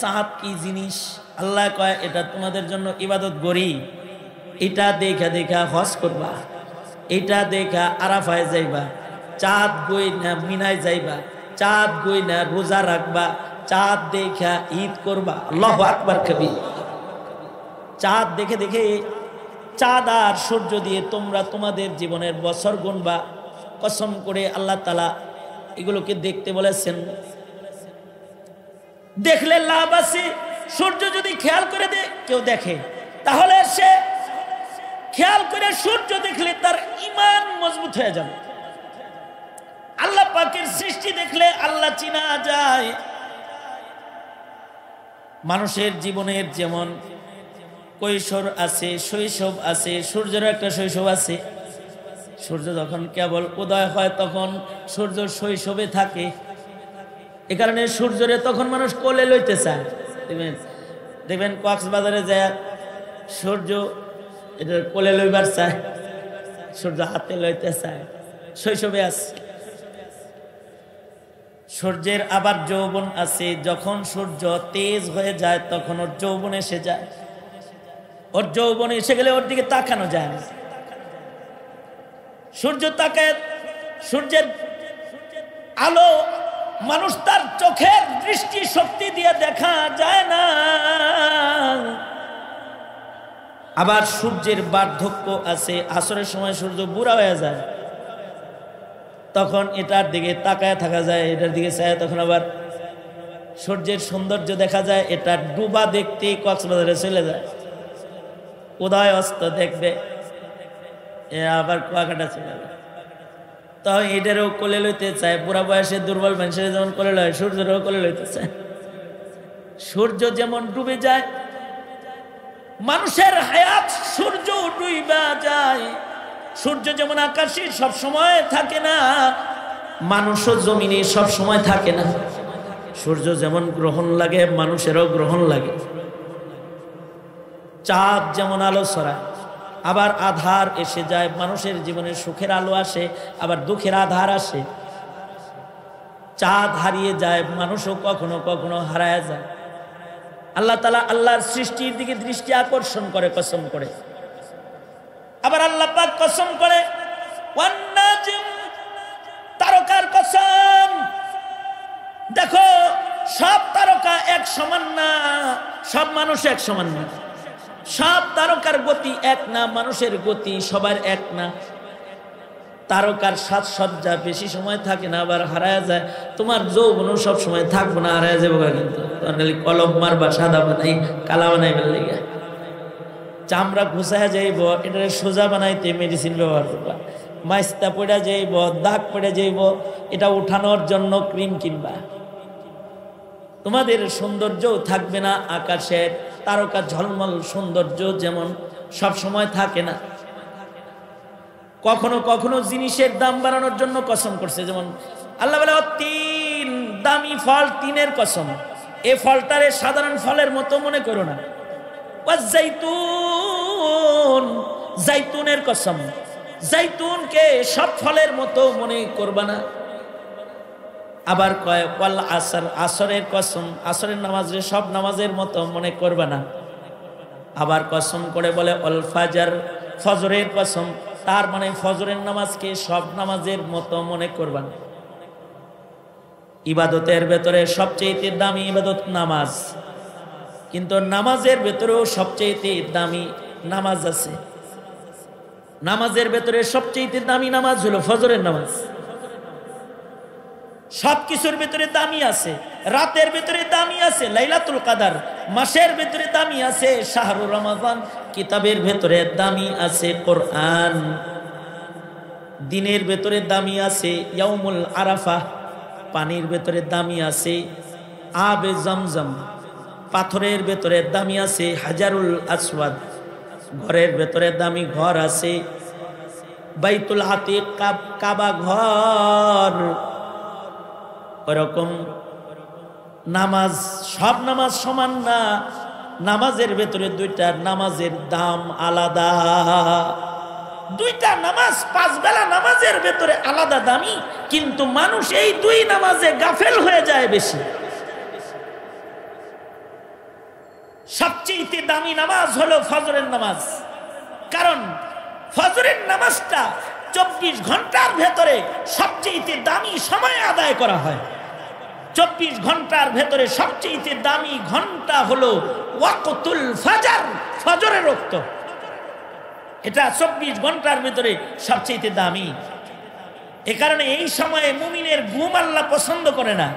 চাঁদ কি জিনিস? আল্লাহ কয় এটা তোমাদের জন্য ইবাদত ঘড়ি। এটা দেখা দেখা হজ করবা, এটা দেখা আরাফায় যাইবা, চাঁদ গই না মিনায় যাইবা, চাঁদ গই না রোজা রাখবা, চাঁদ দেখা ঈদ করবা। আল্লাহু আকবার কবির। চাঁদ দেখে দেখে, চাঁদ আর সূর্য দিয়ে তোমরা তোমাদের জীবনের বছর গুনবা। কসম করে আল্লাহ তাআলা এগুলোকে দেখতে বলেছেন। দেখলে লাভ আছে। সূর্য যদি খেয়াল করে কেউ দেখে, তাহলে সে খেয়াল করে সূর্য দেখলে তার ঈমান মজবুত হয়ে যাবে। আল্লাহ পাকের সৃষ্টি দেখলে আল্লাহ চিনা যায়। মানুষের জীবনের যেমন কৈশোর আছে, শৈশব আছে, সূর্যেরও একটা শৈশব আছে। সূর্য যখন কেবল উদয় হয় তখন সূর্য শৈশবে থাকে। এ কারণে সূর্যরে তখন মানুষ কোলে লইতে চায়। দেখবেন কক্সবাজারে যায় সূর্য এটা কোলে লইবার চায়, সূর্য হাতে লইতে চায়, শৈশবে আছে। সূর্যের আবার যৌবন আছে। যখন সূর্য তেজ হয়ে যায় তখন ওর যৌবন এসে যায়। ওর যৌবন এসে গেলে ওর দিকে তাকানো যায় না। সূর্য তাকায়, সূর্যের আলো মানুষ তার চোখের দৃষ্টি শক্তি দিয়ে দেখা যায় না। আবার সূর্যের বার্ধক্য আছে। আসরের সময় সূর্য বুড়া হয়ে যায়, তখন এটার দিকে তাকায় থাকা যায়, এটার দিকে চায়, তখন আবার সূর্যের সৌন্দর্য দেখা যায়। এটা ডুবা দেখতে কক্সবাজারে চলে যায়, উদয় অস্ত দেখবে, আবার কুয়াকাটা চলে যায়। তো এটারও কোলে লইতে চায়, বুড়া বয়সে দুর্বল মানুষের যেমন কোলে লয়, সূর্যেরও কোলে লইতে চায়। সূর্য যেমন ডুবে যায়, মানুষের হায়াত সূর্য ডুইবা যায়। সূর্য যেমন আকাশে সব সময় থাকে না, মানুষও জমিনে সব সময় থাকে না। সূর্য যেমন গ্রহণ লাগে, মানুষেরও গ্রহণ লাগে। চাঁদ যেমন আলো ছড়ায়, আবার আধার এসে যায়। মানুষের জীবনে সুখের আলো আসে, আবার দুঃখের আধার আসে। চাঁদ হারিয়ে যায়, মানুষও কখনো কখনো হারায় যায়। আল্লাহ তাআলা আল্লাহর সৃষ্টির দিকে দৃষ্টি আকর্ষণ করে কসম করে। আবার আল্লাহ পাক কসম করে ওয়ান নাজম, তারকার কসম। দেখো, সব তারকা এক সমান না, সব মানুষ এক সমান না। সব তারকার গতি এক না, মানুষের গতি সবার এক না। তারকার সাজসজ্জা বেশি সময় থাকে না, আবার হারায় যায়। তোমার যৌবনও সব সময় থাকবো না, হারায় যাবো। কিন্তু কলম মারবা, সাদা বানাই কালা বানাই ফেললে, চামড়া ঘুষায় যাইব, এটা সোজা বানাইতে মেডিসিন ব্যবহার করবা। মাইস্তা পড়ে যাইব, দাগ পড়ে যাইব, এটা উঠানোর জন্য ক্রিম কিনবা। তোমাদের সৌন্দর্যও থাকবে না। আকাশের তারকা ঝলমল সৌন্দর্য যেমন সব সময় থাকে না। কখনো কখনো জিনিসের দাম বাড়ানোর জন্য কসম করছে। যেমন আল্লাহ বলে তিন, দামি ফল তিনের কসম। এই ফলটারে সাধারণ ফলের মতো মনে করো না। জাইতুন, জাইতুনের কসম। জাইতুনকে সব ফলের মতো মনে করবা না। আবার কয় ওয়াল আসর, আসরের কসম। আসরের নামাজে সব নামাজের মতো মনে করবা না। আবার কসম করে বলে অল ফাজর, ফজরের কসম। তার মানে ফজরের নামাজকে সব নামাজের মতো মনে করবা না। ইবাদতের ভেতরে সবচেয়ে দামি ইবাদত নামাজ, কিন্তু নামাজের ভেতরেও সবচেয়ে দামি নামাজ আছে। নামাজের ভেতরে সবচেয়ে দামি নামাজ হলো ফজরের নামাজ। সবকিছুর ভেতরে দামি আছে। রাতের ভেতরে দামি আছে লাইলাতুল কদর, মাসের ভেতরে দামি আছে শাহরুর রমাদান, কিতাবের ভেতরে দামি আছে কোরআন, দিনের ভেতরে দামি আছে ইয়াউমুল আরাফা, পানির ভেতরে দামি আছে আবে জমজম, পাথরের ভেতরে দামি আছে হাজারুল আসওয়াদ, ঘরের ভেতরে দামি ঘর আছে বাইতুল আতিক, কাবা ঘর। ওরকম নামাজ, সব নামাজ সমান না। নামাজের ভেতরে দুইটা নামাজের দাম আলাদা। দুইটা নামাজ, 5 বেলা নামাজের ভেতরে আলাদা দামি, কিন্তু মানুষ এই দুই নামাজে গাফেল হয়ে যায় বেশি। সবচেয়ে দামি নামাজ হলো ফজরের নামাজ, কারণ ফজরের নামাজটা 24 ঘন্টার ভেতরে সবচেয়ে দামি সময় আদায় করা হয়। 24 ঘন্টার ভেতরে সবচেয়ে দামি ঘন্টা হলো ওয়াকতুল ফজর, ফজরের ওয়াক্ত। এটা 24 ঘন্টার ভেতরে সবচেয়ে দামি। এ কারণে এই সময়ে মুমিনের ঘুম আল্লাহ পছন্দ করে না।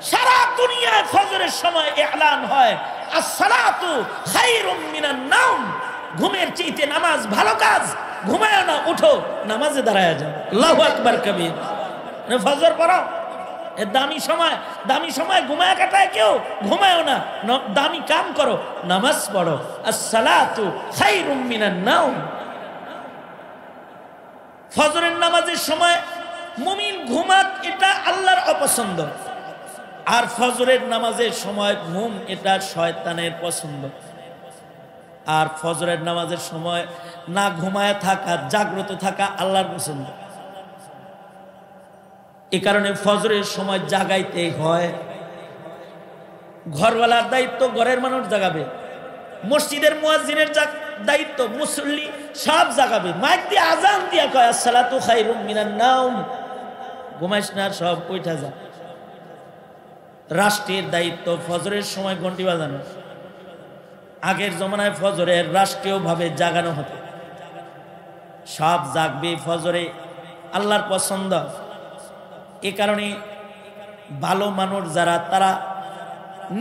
সারা দুনিয়ায় ফজরের সময় এলান হয় আসসালাতু খায়রুম মিনান নাওম, ঘুমের চাইতে নামাজ ভালো কাজ। ঘুমায় না, উঠো নামাজে দাঁড়ায় যাও, আল্লাহু আকবার কবির, ফজর পড়ো। দামি সময়, দামি সময় ঘুমায় কাটায় কেউ? ঘুমায়ও না, দামি কাম করো, নামাজ পড়ো। আসসালাতু খায়রুম মিনান নাওম। ফজরের নামাজের সময় মুমিন ঘুমাক, এটা আল্লাহর অপছন্দ। আর ফজরের নামাজের সময় ঘুম, এটা শয়তানের পছন্দ। আর ফজরের নামাজের সময় না ঘুমায় থাকা, জাগ্রত থাকা আল্লাহর পছন্দ। এ কারণে ফজরের সময় জাগাইতে হয়। ঘরওয়ালার দায়িত্ব ঘরের মানুষ জাগাবে, মসজিদের মুয়াজ্জিনের দায়িত্ব মুসল্লি সব জাগাবে। মাইক দিয়ে আজান দিয়া কয় আসসালাতু খায়রুম মিনান নাওম, ঘুমাইস না, সব উঠা যা। রাষ্ট্রের দায়িত্ব ফজরের সময় ঘন্টি বাজানো। আগের জমানায় ফজরের রাষ্ট্রীয়ভাবে জাগানো হতো, সব জাগবে ফজরে, আল্লাহর পছন্দ। এ কারণে ভালো মানুষ যারা, তারা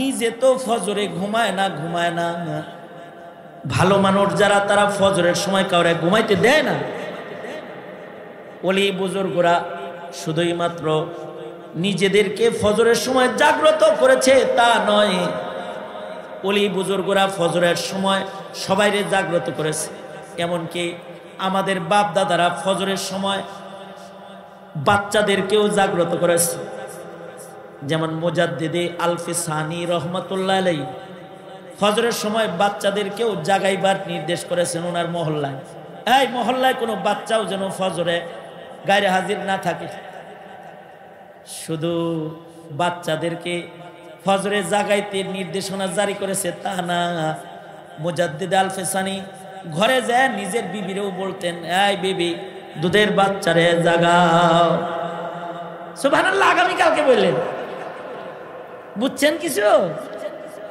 নিজে তো ফজরে ঘুমায় না, ভালো মানুষ যারা, তারা ফজরের সময় কাউরে ঘুমাইতে দেয় না। ওলি বুজুর্গরা শুধুই মাত্র নিজেদেরকে ফজরের সময় জাগ্রত করেছে তা নয়, ওলি বুজুর্গরা ফজরের সময় সবাইরে জাগ্রত করেছে। এমনকি আমাদের বাপ দাদারা ফজরের সময় বাচ্চাদেরকেও জাগ্রত করেছে। যেমন মুজাদ্দিদে আলফে সানি রহমতুল্লাহ আলাইহি ফজরের সময় বাচ্চাদেরকেও জাগাইবার নির্দেশ করেছেন ওনার মহল্লায়। এই মহল্লায় কোনো বাচ্চাও যেন ফজরে গায়রে হাজির না থাকে। শুধু বাচ্চাদেরকে ফজরে জাগাইতে নির্দেশনা জারি করেছে তা না, মুজাদ্দিদ আলফে সানি ঘরে যায় নিজের বিবিরেও বলতেন, এই বিবি দুধের বাচ্চারে জাগাও। সুবহানাল্লাহ। আগামীকালকে বললেন, বুঝছেন কিছু?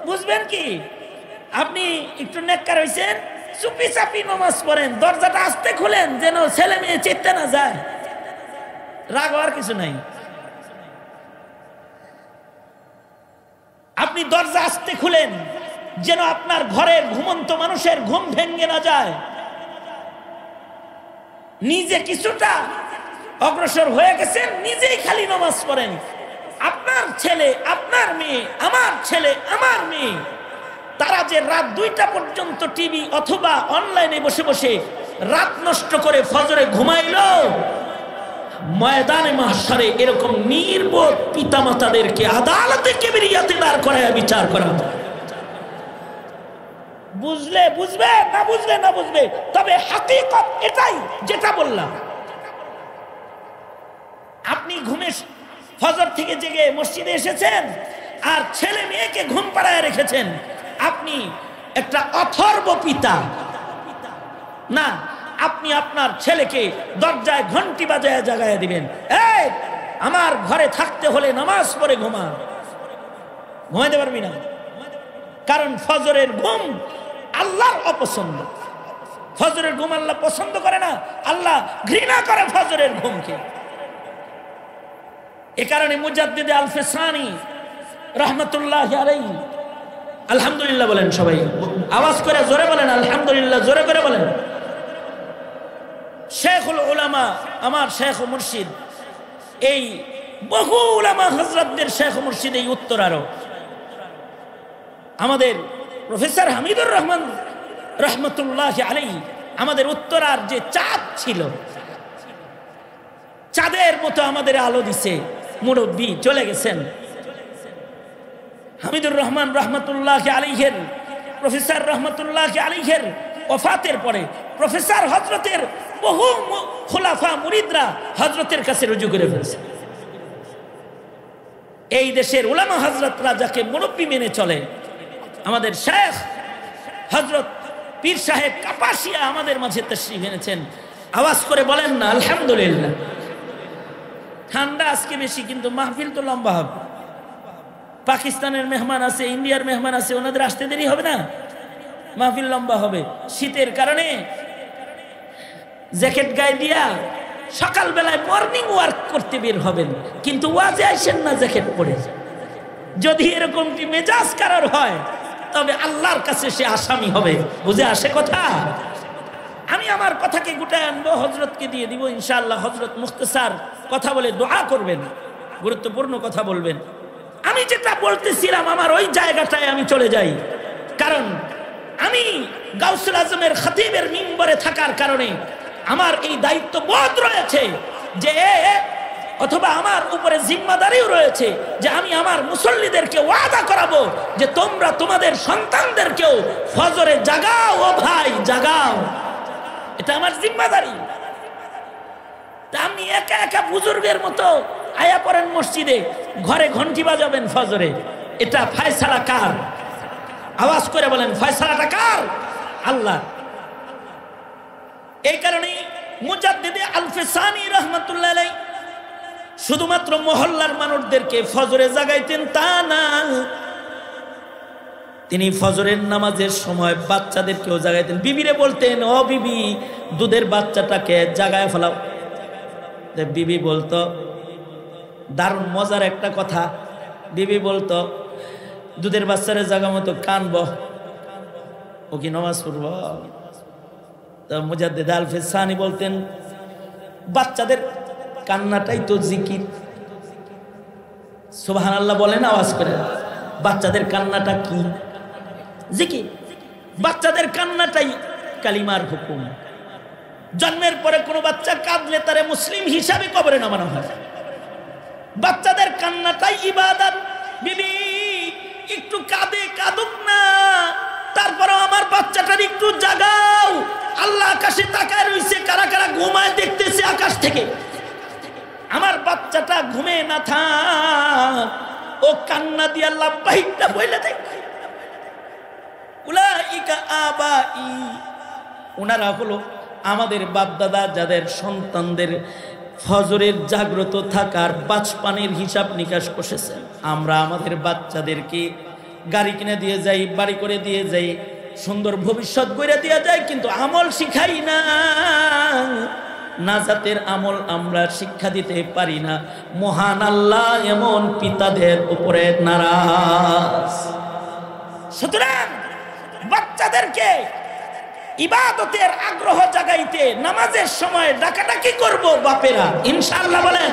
বুঝবেন কি? আপনি একটু নেককার হইছেন, চুপি চাপি নামাজ পড়েন, দরজাটা আস্তে খুলেন যেন ছেলে মেয়ে চেতে না যায়। রাগ হওয়ার কিছু নাই। আপনি দরজা আস্তে খুলেন যেন আপনার ঘরের ঘুমন্ত মানুষের ঘুম ভেঙে না যায়। নিজে কিছুটা অগ্রসর হয়ে গেছেন, নিজেই খালি নামাজ পড়েন। আপনার ছেলে, আপনার মেয়ে, আমার ছেলে, আমার মেয়ে, তারা যে রাত 2টা পর্যন্ত টিভি অথবা অনলাইনে বসে বসে রাত নষ্ট করে ফজরে ঘুমাইলো, ময়দানে মাহশারে এরকম নির্বোধ পিতামাতাদেরকে আদালতে কিবরিয়াতে দাঁড় করায় বিচার করা। বুঝলে বুঝবে, না বুঝলে না বুঝবে, তবে হাকিকত এটাই যেটা বললাম। আপনি ঘুমে ফজর থেকে জেগে মসজিদে এসেছেন আর ছেলে মেয়েকে ঘুম পাড়ায় রেখেছেন, আপনি একটা অথর্ব পিতা না। আপনি আপনার ছেলেকে দরজায় ঘন্টি বাজায় জাগায় দিবেন, এই আমার ঘরে থাকতে হলে নামাজ পড়ে ঘুমা। ঘুমাইতে পারবি না, কারণ ফজরের ঘুম আল্লাহর অপছন্দ। ফজরের ঘুম আল্লাহ পছন্দ করে না, আল্লাহ ঘৃণা করে ফজরের ঘুমকে। এ কারণে মুজাদ্দিদ আলফে সানি রহমতুল্লাহ আলাইহি, আলহামদুলিল্লাহ বলেন সবাই, আওয়াজ করে জোরে বলেন আলহামদুলিল্লাহ, জোরে করে বলেন। শেখুল উলামা, আমার শেখ ও মুর্শিদ, এই বহু উলামা হযরতদের শেখ ও মুর্শিদ এই উত্তরারও আমাদের প্রফেসর হামিদুর রহমান রহমতুল্লাহ আলাইহি আমাদের উত্তরার যে চাঁদ ছিল, চাঁদের মতো আমাদের আলো দিছে। মুরব্বী চলে গেছেন, হামিদুর রহমান রহমতুল্লাহ আলাইহির, প্রফেসর রহমতুল্লাহ আলাইহির ওফাতের পরে প্রফেসর হযরতের বহু খোলাফা মুরিদরা হযরতের কাছে রুজু করে ফেলছে। এই দেশের উলামা হযরতরা যাকে মুরব্বী মেনে চলে, আমাদের শেখ হযরত পীর সাহেব কাপাসিয়া আমাদের মাঝে তাশরীফ এনেছেন। আওয়াজ করে বলেন না আলহামদুলিল্লাহ। ঠান্ডা আজকে বেশি, কিন্তু মাহফিল তো লম্বা হবে। পাকিস্তানের মেহমান আছে, ইন্ডিয়ার মেহমান আছে, ওনাদের আসতে দেরি হবে না, মাহফিল লম্বা হবে। শীতের কারণে জ্যাকেট গায়ে দিয়া সকালবেলায় মর্নিং ওয়ার্ক করতে বের হবেন, কিন্তু ওয়াজে আইসেন না জ্যাকেট পরে। যদি এরকমটি মেজাজ কারোর হয়, তবে আল্লাহর কাছে সে আসামি হবে। বুঝে আসে কথা? আমি আমার কথাকে গুটায় আনবো, হযরতকে দিয়ে দিব ইনশাআল্লাহ। হযরত মুখতাসার কথা বলে দোয়া করবেন, গুরুত্বপূর্ণ কথা বলবেন। আমি যেটা বলতেছিলাম আমার ওই জায়গাটায় আমি চলে যাই, কারণ আমি গাউসুল আজমের খতিবের মিম্বরে থাকার কারণে আমার এই দায়িত্ব বোধ রয়েছে যে, অথবা আমার উপরে জিম্মাদারিও রয়েছে যে আমি আমার মুসল্লিদেরকে ওয়াদা করাবো যে তোমরা তোমাদের সন্তানদেরকেও ফজরে জাগাও, ও ভাই জাগাও। এটা আমার জিম্মাদারি। তা আপনি একা একা বুজুর্গের মতো আয়া পড়েন মসজিদে, ঘরে ঘন্টি বাজাবেন ফজরে, এটা ফয়সালা কার? আওয়াজ করে বলেন, ফয়সালাটা কার? আল্লাহ। এই কারণে মুজাদ্দিদ আলফে সানি রাহমাতুল্লাহ আলাইহি শুধুমাত্র মহল্লার মানুষদেরকে ফজরে জাগাইতেন তা না, তিনি ফজরের নামাজের সময় বাচ্চাদেরকেও জাগাইতেন। বিবিরে বলতেন, ও বিবি দুধের বাচ্চাটাকে জাগায় ফেলাও। বিবি বলতো, দারুণ মজার একটা কথা, বিবি বলতো দুধের বাচ্চারে জাগা মতো কানব, ও কি নামাজ পড়ব? তো মুজাদ্দিদ আলফে সানি বলতেন, বাচ্চাদের কান্নাটাই তো জিকির। সুবহানাল্লাহ বলেন আওয়াজ করে। বাচ্চাদের কান্নাটা কি? জিকির। বাচ্চাদের কান্নাটাই কালিমার হুকুম। জন্মের পরে কোনো বাচ্চা কাঁদলে তারে মুসলিম হিসাবে কবরে নামানো হয়। বাচ্চাদের কান্নাটাই ইবাদত। বিবি একটু কাঁদে, কাঁদুক না, তারপরে আমার বাচ্চাটার একটু জাগাও। আল্লাহ আকাশে তাকায় রইছে, কারা কারা ঘুমায় দেখতেছে আকাশ থেকে। আমার বাচ্চাটা ঘুমে না থাক, ও কান্না দিয়ে আল্লাহ বাহিরটা বইলে দেখ। উলাইকা আবাই, ওনারা হলো আমাদের বাপদাদা, যাদের সন্তানদের ফজরের জাগ্রত থাকার বাচপানের হিসাব নিকাশ কষেছেন। আমরা আমাদের বাচ্চাদেরকে গাড়ি কিনে দিয়ে যাই, বাড়ি করে দিয়ে যাই, সুন্দর ভবিষ্যৎ গড়ে দিয়ে যাই, কিন্তু আমল শিখাই না। নাজাতের আমল আমরা শিক্ষা দিতে পারি না। মহান আল্লাহ এমন পিতাদের উপরে নারাজ। সুতরাং বাচ্চাদেরকে ইবাদতের আগ্রহ জাগাইতে নামাজের সময় ডাকাডাকি করব বাপেরা, ইনশাআল্লাহ বলেন।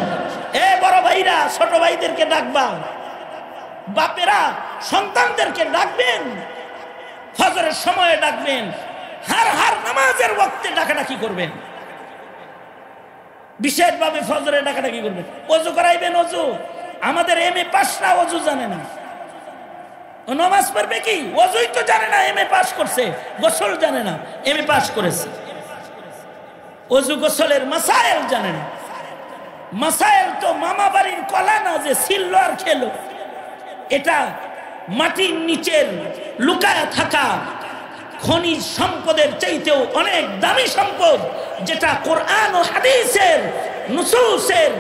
এ বড় ভাইরা ছোট ভাইদেরকে ডাকবা, বাপেরা সন্তানদেরকে ডাকবেন, ফজরের সময়ে ডাকবেন, হার নামাজের ওয়াক্তে ডাকাডাকি করবেন, বিশেষভাবে ফজরে ডাকাডাকি করবেন। ওযু করাইবেন। ওযু আমাদের এমএ পাসরা ওযু জানে না, ও নামাজ পড়বে কি? ওযুই তো জানে না, এমএ পাস করছে, গোসল জানে না, এমএ পাস করেছে, ওযু গোসলের মাসাইল জানে না। মাসাইল তো মামা বাড়ির কলা না যে ছিল আর খেলো। এটা মাটির নিচের লুকায় থাকা খনিজ সম্পদের চাইতেও অনেক দামি সম্পদ, যেটা কোরআন ও হাদিসের নুসুসের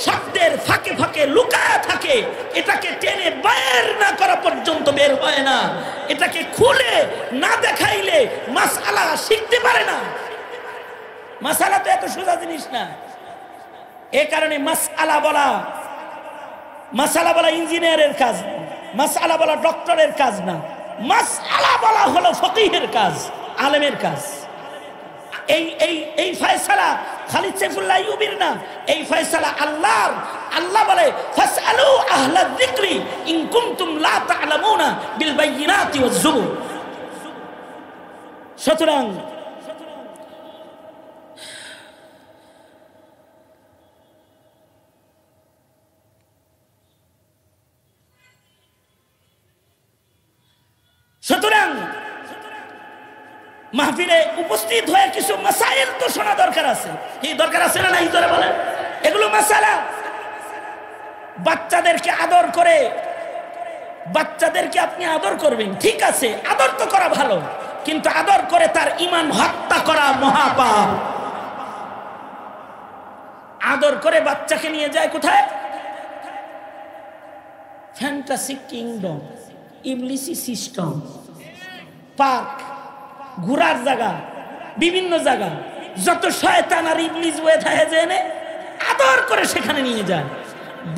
শব্দের ফাঁকে ফাঁকে লুকায় থাকে। এটাকে টেনে বের না করা পর্যন্ত বের হয় না। এটাকে খুলে না দেখাইলে মাসআলা শিখতে পারে না। মাসআলা তো এত সোজা জিনিস না। এ কারণে মাসআলা বলা ইঞ্জিনিয়ারের কাজ না, মাসআলা বলা ডক্টরের কাজ না, মাসআলা বলা হলো ফকিহের কাজ, আলেমের কাজ। এই ফয়সালা খালিদ সাইফুল্লাহ আইয়ুবীর না, এই ফয়সালা আল্লাহর। আল্লাহ বলে ফাসআলু আহলা যিকরি ইন কুনতুম লা তা'লামুনা বিল বাইয়িনাতি ওয়াজ জুবুর। সুতরাং মাহফিলে উপস্থিত হয়ে কিছু মাসাইল তো শোনা দরকার আছে। কি দরকার আছে না? এই ধরে বলেন, এগুলো মাসালা। বাচ্চাদেরকে আদর করে, বাচ্চাদেরকে আপনি আদর করবেন, ঠিক আছে, আদর তো করা ভালো, কিন্তু আদর করে তার ঈমান হত্যা করা মহাপাপ। আদর করে বাচ্চাকে নিয়ে যায় কোথায়? ফ্যান্টাসি কিংডম, ইবলিসি সিস্টেম, পার্ক, ঘোরার জায়গা, বিভিন্ন জায়গা, যত শয়তান আর ইবলিস বয়ে থাকে জেনে আদর করে সেখানে নিয়ে যায়।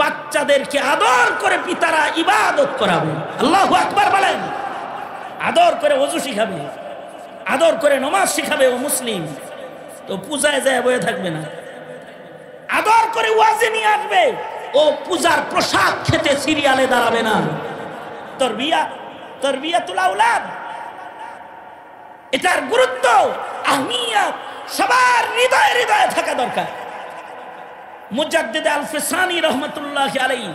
বাচ্চাদেরকে আদর করে পিতারা ইবাদত করাবে। আল্লাহু আকবার বলেন। আদর করে ওযু শিখাবে, আদর করে নামাজ শিখাবে। ও মুসলিম তো পূজায় যায় বয়ে থাকবে না, আদর করে ওয়াজে নিয়ে আসবে। ও পূজার প্রসাদ খেতে সিরিয়ালে দাঁড়াবে না। তরবিয়াতুল আওলাদ, এটার গুরুত্ব, আহমিয়ত সবার হৃদয়ে হৃদয়ে থাকা দরকার। মুজাদ্দিদ আল-ফিসানি রহমাতুল্লাহি আলাইহি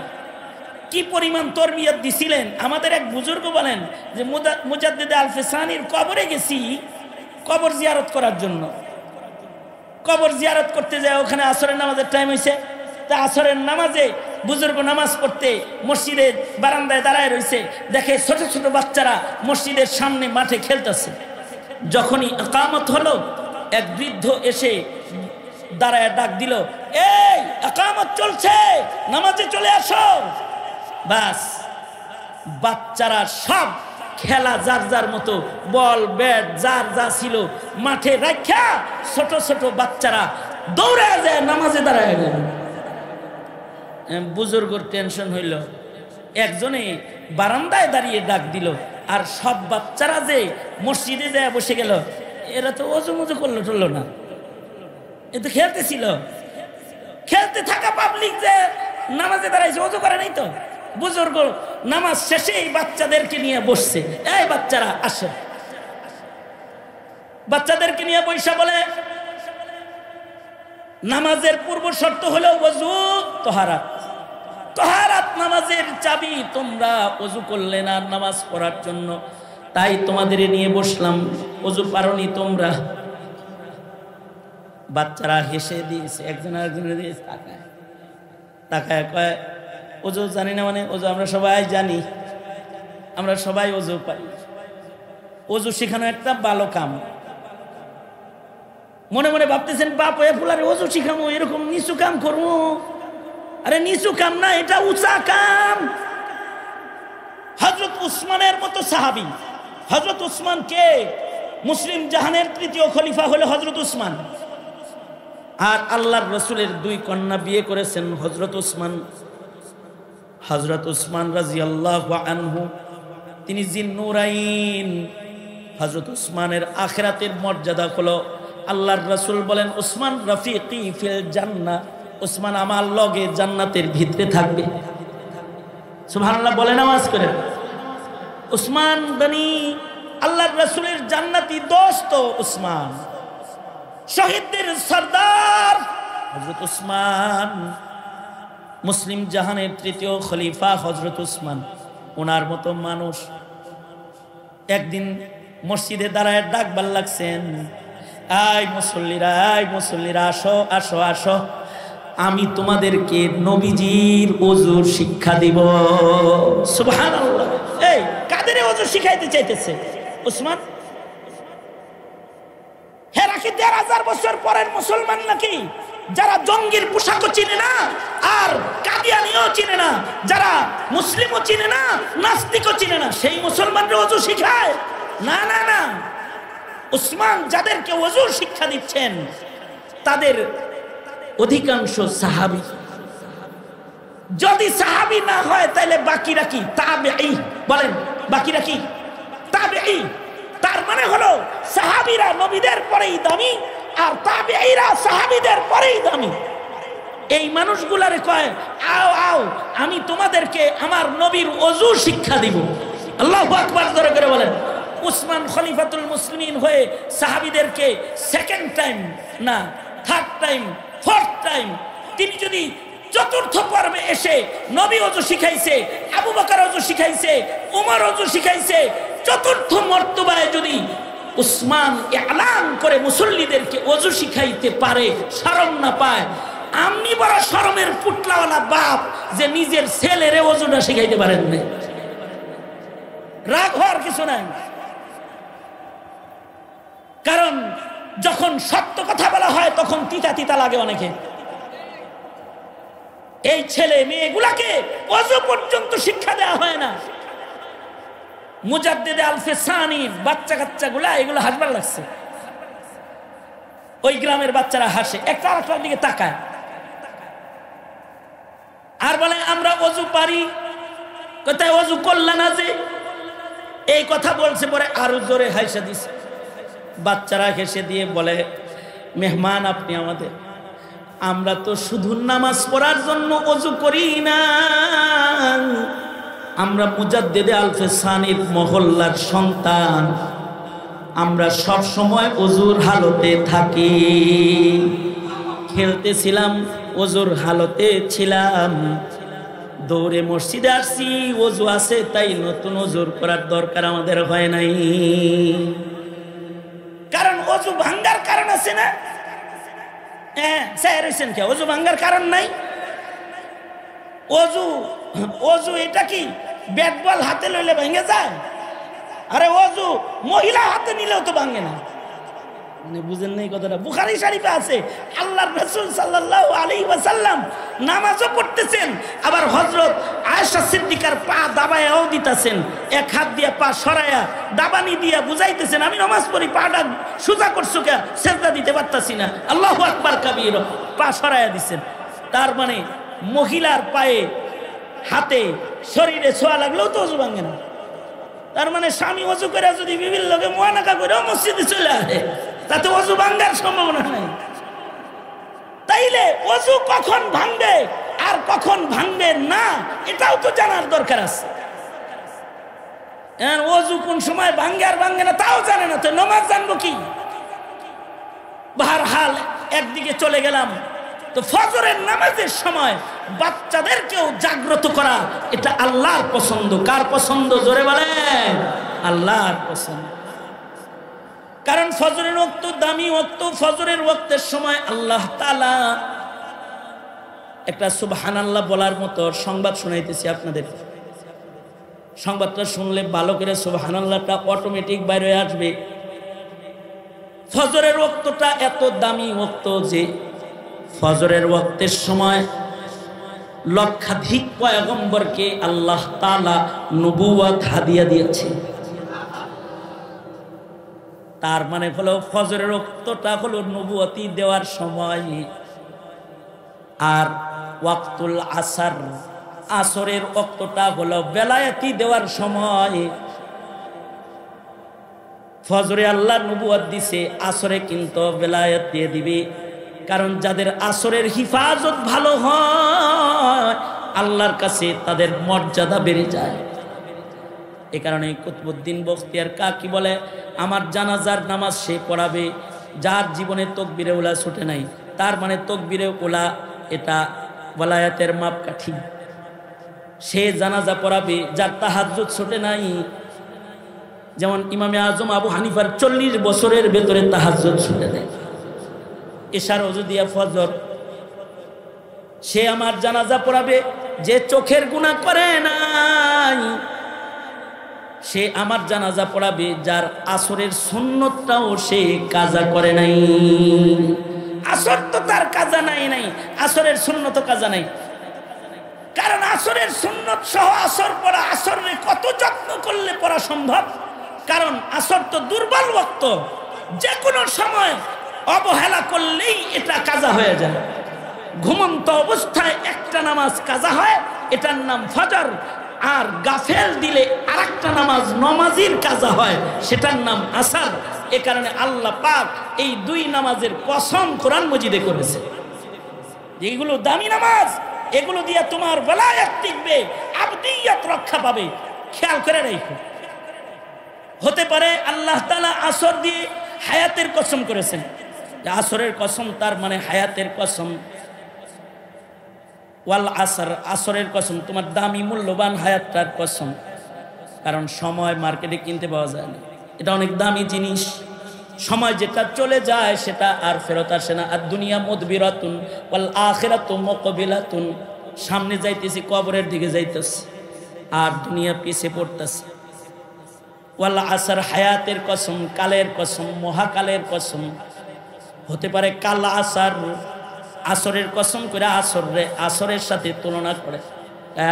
কি পরিমাণ তরবিয়ত দিছিলেন। আমাদের এক বুজুর্গ বলেন যে মুজাদ্দিদ আল-ফিসানির কবরে গেছি কবর জিয়ারত করার জন্য। কবর জিয়ারত করতে যায়, ওখানে আসরের নামাজের টাইম হয়েছে। তা আসরের নামাজে বুজুর্গ নামাজ পড়তে মসজিদের বারান্দায় দাঁড়ায় রয়েছে, দেখে ছোট ছোট বাচ্চারা মসজিদের সামনে মাঠে খেলতেছে। যখনই ইকামত হলো, এক বৃদ্ধ এসে দাঁড়ায় ডাক দিল, এই ইকামত চলছে, নামাজে চলে আসো। বাস, বাচ্চারা সব খেলা যার যার মতো, বল ব্যাট যার যা ছিল মাঠে রাখা, ছোট ছোট বাচ্চারা দৌড়ে যায় নামাজে দাঁড়ায় গেল। বুজুর্গর টেনশন হইল, একজনে বারান্দায় দাঁড়িয়ে ডাক দিল, আর সব বাচ্চারা যে মসজিদে যায় বসে গেল। এরা তো ওযু মুজু করলো টরলো না, এ তো খেলতেছিল। খেলতে থাকা পাবলিক যে নামাজে দাঁড়াইছে, ওযু করে নাই তো। বুজুর্গ নামাজ শেষেই বাচ্চাদেরকে নিয়ে বসছে, এই বাচ্চারা আসে। বাচ্চাদেরকে নিয়ে বৈশা বলে, নামাজের পূর্ব শর্ত হলো ওযু, তাহারাত। তাহারাত নামাজের চাবি। তোমরা ওযু করলে না নামাজ পড়ার জন্য, তাই তোমাদের নিয়ে বসলাম। ওযু পারোনি তোমরা। বাচ্চারা হেসে দিয়েছে, একজন আরেকজনের দিয়েছে তাকায় তাকায়, কয় ওযু জানি না মানে? ওযু আমরা সবাই জানি, আমরা সবাই ওযু পাই। ওযু শেখানো একটা ভালো কাম। মনে মনে ভাবতেছেন, বাপ এ ফুলারে ওযু শিখামো, এরকম নিচু কাম করবো? আরে নিচু কাম না, এটা উঁচা কাম। হযরত উসমানের মতো সাহাবী। হযরত উসমান কে? মুসলিম জাহানের তৃতীয় খলিফা হলো হযরত উসমান। আর আল্লাহর রাসূলের 2 কন্যা বিয়ে করেছেন হযরত উসমান। হযরত উসমান রাদিয়াল্লাহু আনহু তিনি জিন্নুরাইন। হযরত উসমানের আখিরাতের মর্যাদা হলো, আল্লাহর রাসূল বলেন, উসমান রাফিকি ফিল জান্নাহ। উসমান আমার লগে জান্নাতের ভিতরে থাকবে। সুবহানাল্লাহ বলেন, আওয়াজ করে। উসমান গনি আল্লাহর রাসূলের জান্নাতি দোস্ত। উসমান শহীদদের সরদার হযরত উসমান। মুসলিম জাহানের তৃতীয় খলিফা হযরত উসমান। ওনার মতো মানুষ একদিন মসজিদে দাঁড়ায় ডাকবার লাগছেন, আয় মুসল্লিরা, আয় মুসল্লিরা, আসো আসো আসো, আমি তোমাদেরকে নবীজির ওযুর শিক্ষা দিব। সুবহানাল্লাহ। এই কাদের ওযু শিখাইতে চাইতেছে উসমান? হেরা কি ১,৫০০ বছর পরের মুসলমান নাকি? যারা জঙ্গির পোশাকও চিনে না, আর কাদিয়ানিও চিনে না, যারা মুসলিমও চিনে না, নাস্তিকও চিনে না, সেই মুসলমানরা ওযু শিখায়? না না না। উসমান যাদেরকে ওযুর শিক্ষা দিচ্ছেন তাদের অধিকাংশ সাহাবী। যদি সাহাবী না হয় তাহলে বাকিরা কি? তাবেঈ। বলেন, বাকিরা কি? তাবেঈ। তার মানে হলো সাহাবীরা নবীদের পরেই দামি, আর তাবেঈরা সাহাবীদের পরেই দামি। এই মানুষগুলারে কয়, আও আও, আমি তোমাদেরকে আমার নবীর ওযু শিক্ষা দিব। আল্লাহু আকবার জোরে করে বলেন। উসমান খলিফাতুল মুসলিমিন হয়ে সাহাবীদেরকে সেকেন্ড টাইম না, থার্ড টাইম, ফোর্থ টাইম, তিনি যদি চতুর্থ পর্বে এসে নবী ওযু শিখাইছে, আবু বকর ওযু শিখাইছে, উমর ওযু শিখাইছে, চতুর্থ মর্তবায় যদি উসমান এলান করে মুসল্লিদেরকে ওযু শিখাইতে পারে, শরম না পায়, আপনি বড় শরমের পুটলাওয়ালা বাপ যে নিজের ছেলেরে ওযুটা শিখাইতে পারেন না। রাগ হওয়ার কিছু নাই, কারণ যখন সত্য কথা বলা হয় তখন তিতা তিতা লাগে অনেকে। এই ছেলে মেয়েগুলাকে ওযু পর্যন্ত শিক্ষা দেওয়া হয় না। মুজাদ্দিদে আল-ফিসানি বাচ্চা কাচ্চাগুলা এগুলো হাসবার লাগছে। ওই গ্রামের বাচ্চারা হাসে, একটা আরেকটার দিকে তাকায় আর বলে, আমরা ওযু পারি। কোথায় ওযু করলা না যে? এই কথা বলছে, পরে আরো জোরে হাসে দিছে। বাচ্চারা হেসে দিয়ে বলে, মেহমান আপনি আমাদের, আমরা তো শুধু নামাজ পড়ার জন্য ওযু করি না, আমরা মুজাদ্দিদে আল-ফিসানির মহল্লার সন্তান, আমরা সব সময় ওযুর হালতে থাকি। খেলতেছিলাম, ওযুর হালতে ছিলাম, দৌড়ে মসজিদে আসছি, ওযু আছে তাই নতুন ওযুর করার দরকার আমাদের হয় নাই। কারণ ওযু ভাঙ্গার কারণ আছে না? হ্যাঁ, স্যার হইছেন কে? ওযু ভাঙ্গার কারণ নাই। ওযু এটা কি ব্যাট বল হাতে লইলে ভেঙে যায়? আরে ওযু মহিলা হাতে নিলেও তো ভাঙে না। মানে বুঝেন নাই কথাটা? বুখারী শরীফে আছে, আল্লাহর রাসূল সাল্লাল্লাহু আলাইহি ওয়াসাল্লাম নামাজও পড়তেছেন, আবার হযরত আয়েশা সিদ্দিকার পা দাবায়াও দিতেছেন, এক হাত দিয়া পা সরায়া দাবানি দিয়া বুঝাইতেছেন, আমি নামাজ পড়ি, পাটা সোজা করছো কে? সিজদা দিতে পারতাছি না। আল্লাহু আকবার কাবীর, পা সরায়া দিচ্ছেন। তার মানে মহিলার পায়ে হাতে শরীরে ছোঁয়া লাগলেও তো ওযু ভাঙে না। তার মানে স্বামী ওযু করে যদি বিভিন্ন লোকে মুয়ানাকা করে মসজিদে চলে আসে, তাতে ওযু ভাঙার সম্ভাবনা নাই। তাইলে ওযু কখন ভাঙবে আর কখন ভাঙবে না এটাও তো জানার দরকার আছে। ওযু কোন সময় ভাঙে আর ভাঙে না তাও জানে না, তো নামাজ জানবো কি? বাহরহাল একদিকে চলে গেলাম, তো ফজরের নামাজের সময় বাচ্চাদেরকেও জাগ্রত করা এটা আল্লাহর পছন্দ। কার পছন্দ? জোরে বলেন, আল্লাহর পছন্দ। কারণ ফজরের ওয়াক্ত দামি ওয়াক্ত। ফজরের ওয়াক্তের সময় আল্লাহ তাআলা একটা সুবহানাল্লাহ বলার মতো সংবাদ শোনাইতেছি আপনাদের। সংবাদটা শুনলে ভালো করে সুবহানাল্লাহটা অটোমেটিক বাইরে হয়ে আসবে। ফজরের ওয়াক্তটা এত দামি ওয়াক্ত যে ফজরের ওয়াক্তের সময় লক্ষাধিক পয়গম্বরকে আল্লাহ তাআলা নবুয়ত হাদিয়া দিয়েছে। তার মানে হলো ফজরের ওয়াক্তটা হলো নবুয়তি দেওয়ার সময়। আর ওয়াক্তুল আসর, আসরের ওয়াক্তটা হলো বেলায়েতি দেওয়ার সময়। ফজরে আল্লাহ নবুয়ত দিছে, আসরে কিন্তু বেলায়েত দিয়ে দিবে। কারণ যাদের আসরের হিফাজত ভালো হয় আল্লাহর কাছে তাদের মর্যাদা বেড়ে যায়। এই কারণে কুতুবউদ্দিন বখতিয়ার কাকি বলে, আমার জানাজার নামাজ সে পড়াবে যার জীবনে তাকবীরে উলা ছুটে নাই। তার মানে তাকবীরে উলা এটা ওলায়াতের মাপকাঠি। সে জানাজা পড়াবে যার তাহাজ্জুদ ছুটে নাই। যেমন ইমামে আজম আবু হানিফার 40 বছরের ভেতরে তাহাজ্জুদ ছুটে নেয়, এশার ওযু দিয়া ফজর। সে আমার জানাজা পড়াবে যে চোখের গুনাহ করে নাই। সে আমার জানাজা পড়াবে যার আসরের সুন্নতটাও সে কাজা করে নাই। আসর তো তার কাজা নাই, আসরের সুন্নত কাজা নাই। কারণ আসরের সুন্নত সহ আসর পড়া, আসরে কত যত্ন করলে পড়া সম্ভব? কারণ আসর তো দুর্বল ওয়াক্ত, যে কোনো সময় অবহেলা করলেই এটা কাজা হয়ে যায়। ঘুমন্ত অবস্থায় একটা নামাজ কাজা হয়, এটার নাম ফজর। আর গাফেল দিলে আরেকটা নামাজ নমাজির কাজা হয়, সেটার নাম আসর। এ কারণে আল্লাহ পাক এই দুই নামাজের কসম কোরআন মজিদে করেছে। যেগুলো দামি নামাজ, এগুলো দিয়ে তোমার বেলায়াত টিকবে, আবদিয়াত রক্ষা পাবে। খেয়াল করে রাখো। হতে পারে আল্লাহ তাআলা আসর দিয়ে হায়াতের কসম করেছেন। আসরের কসম তার মানে হায়াতের কসম। ওয়াল আসর, আসরের কসম তোমার দামি মূল্যবান হায়াতটার কসম। কারণ সময় মার্কেটে কিনতে পাওয়া যায় না, এটা অনেক দামি জিনিস। সময় যেটা চলে যায় সেটা আর ফেরত আসে না। আর দুনিয়া মুদবিরাতুন ওয়াল আখিরাতু মুকবিলাতুন, সামনে যাইতেছি, কবরের দিকে যাইতেছি, আর দুনিয়া পিছে পড়তেছে। ওয়াল আসর, হায়াতের কসম, কালের কসম, মহাকালের কসম। হতে পারে কাল আসর, আসরের কসম করে আসরের সাথে তুলনা করে,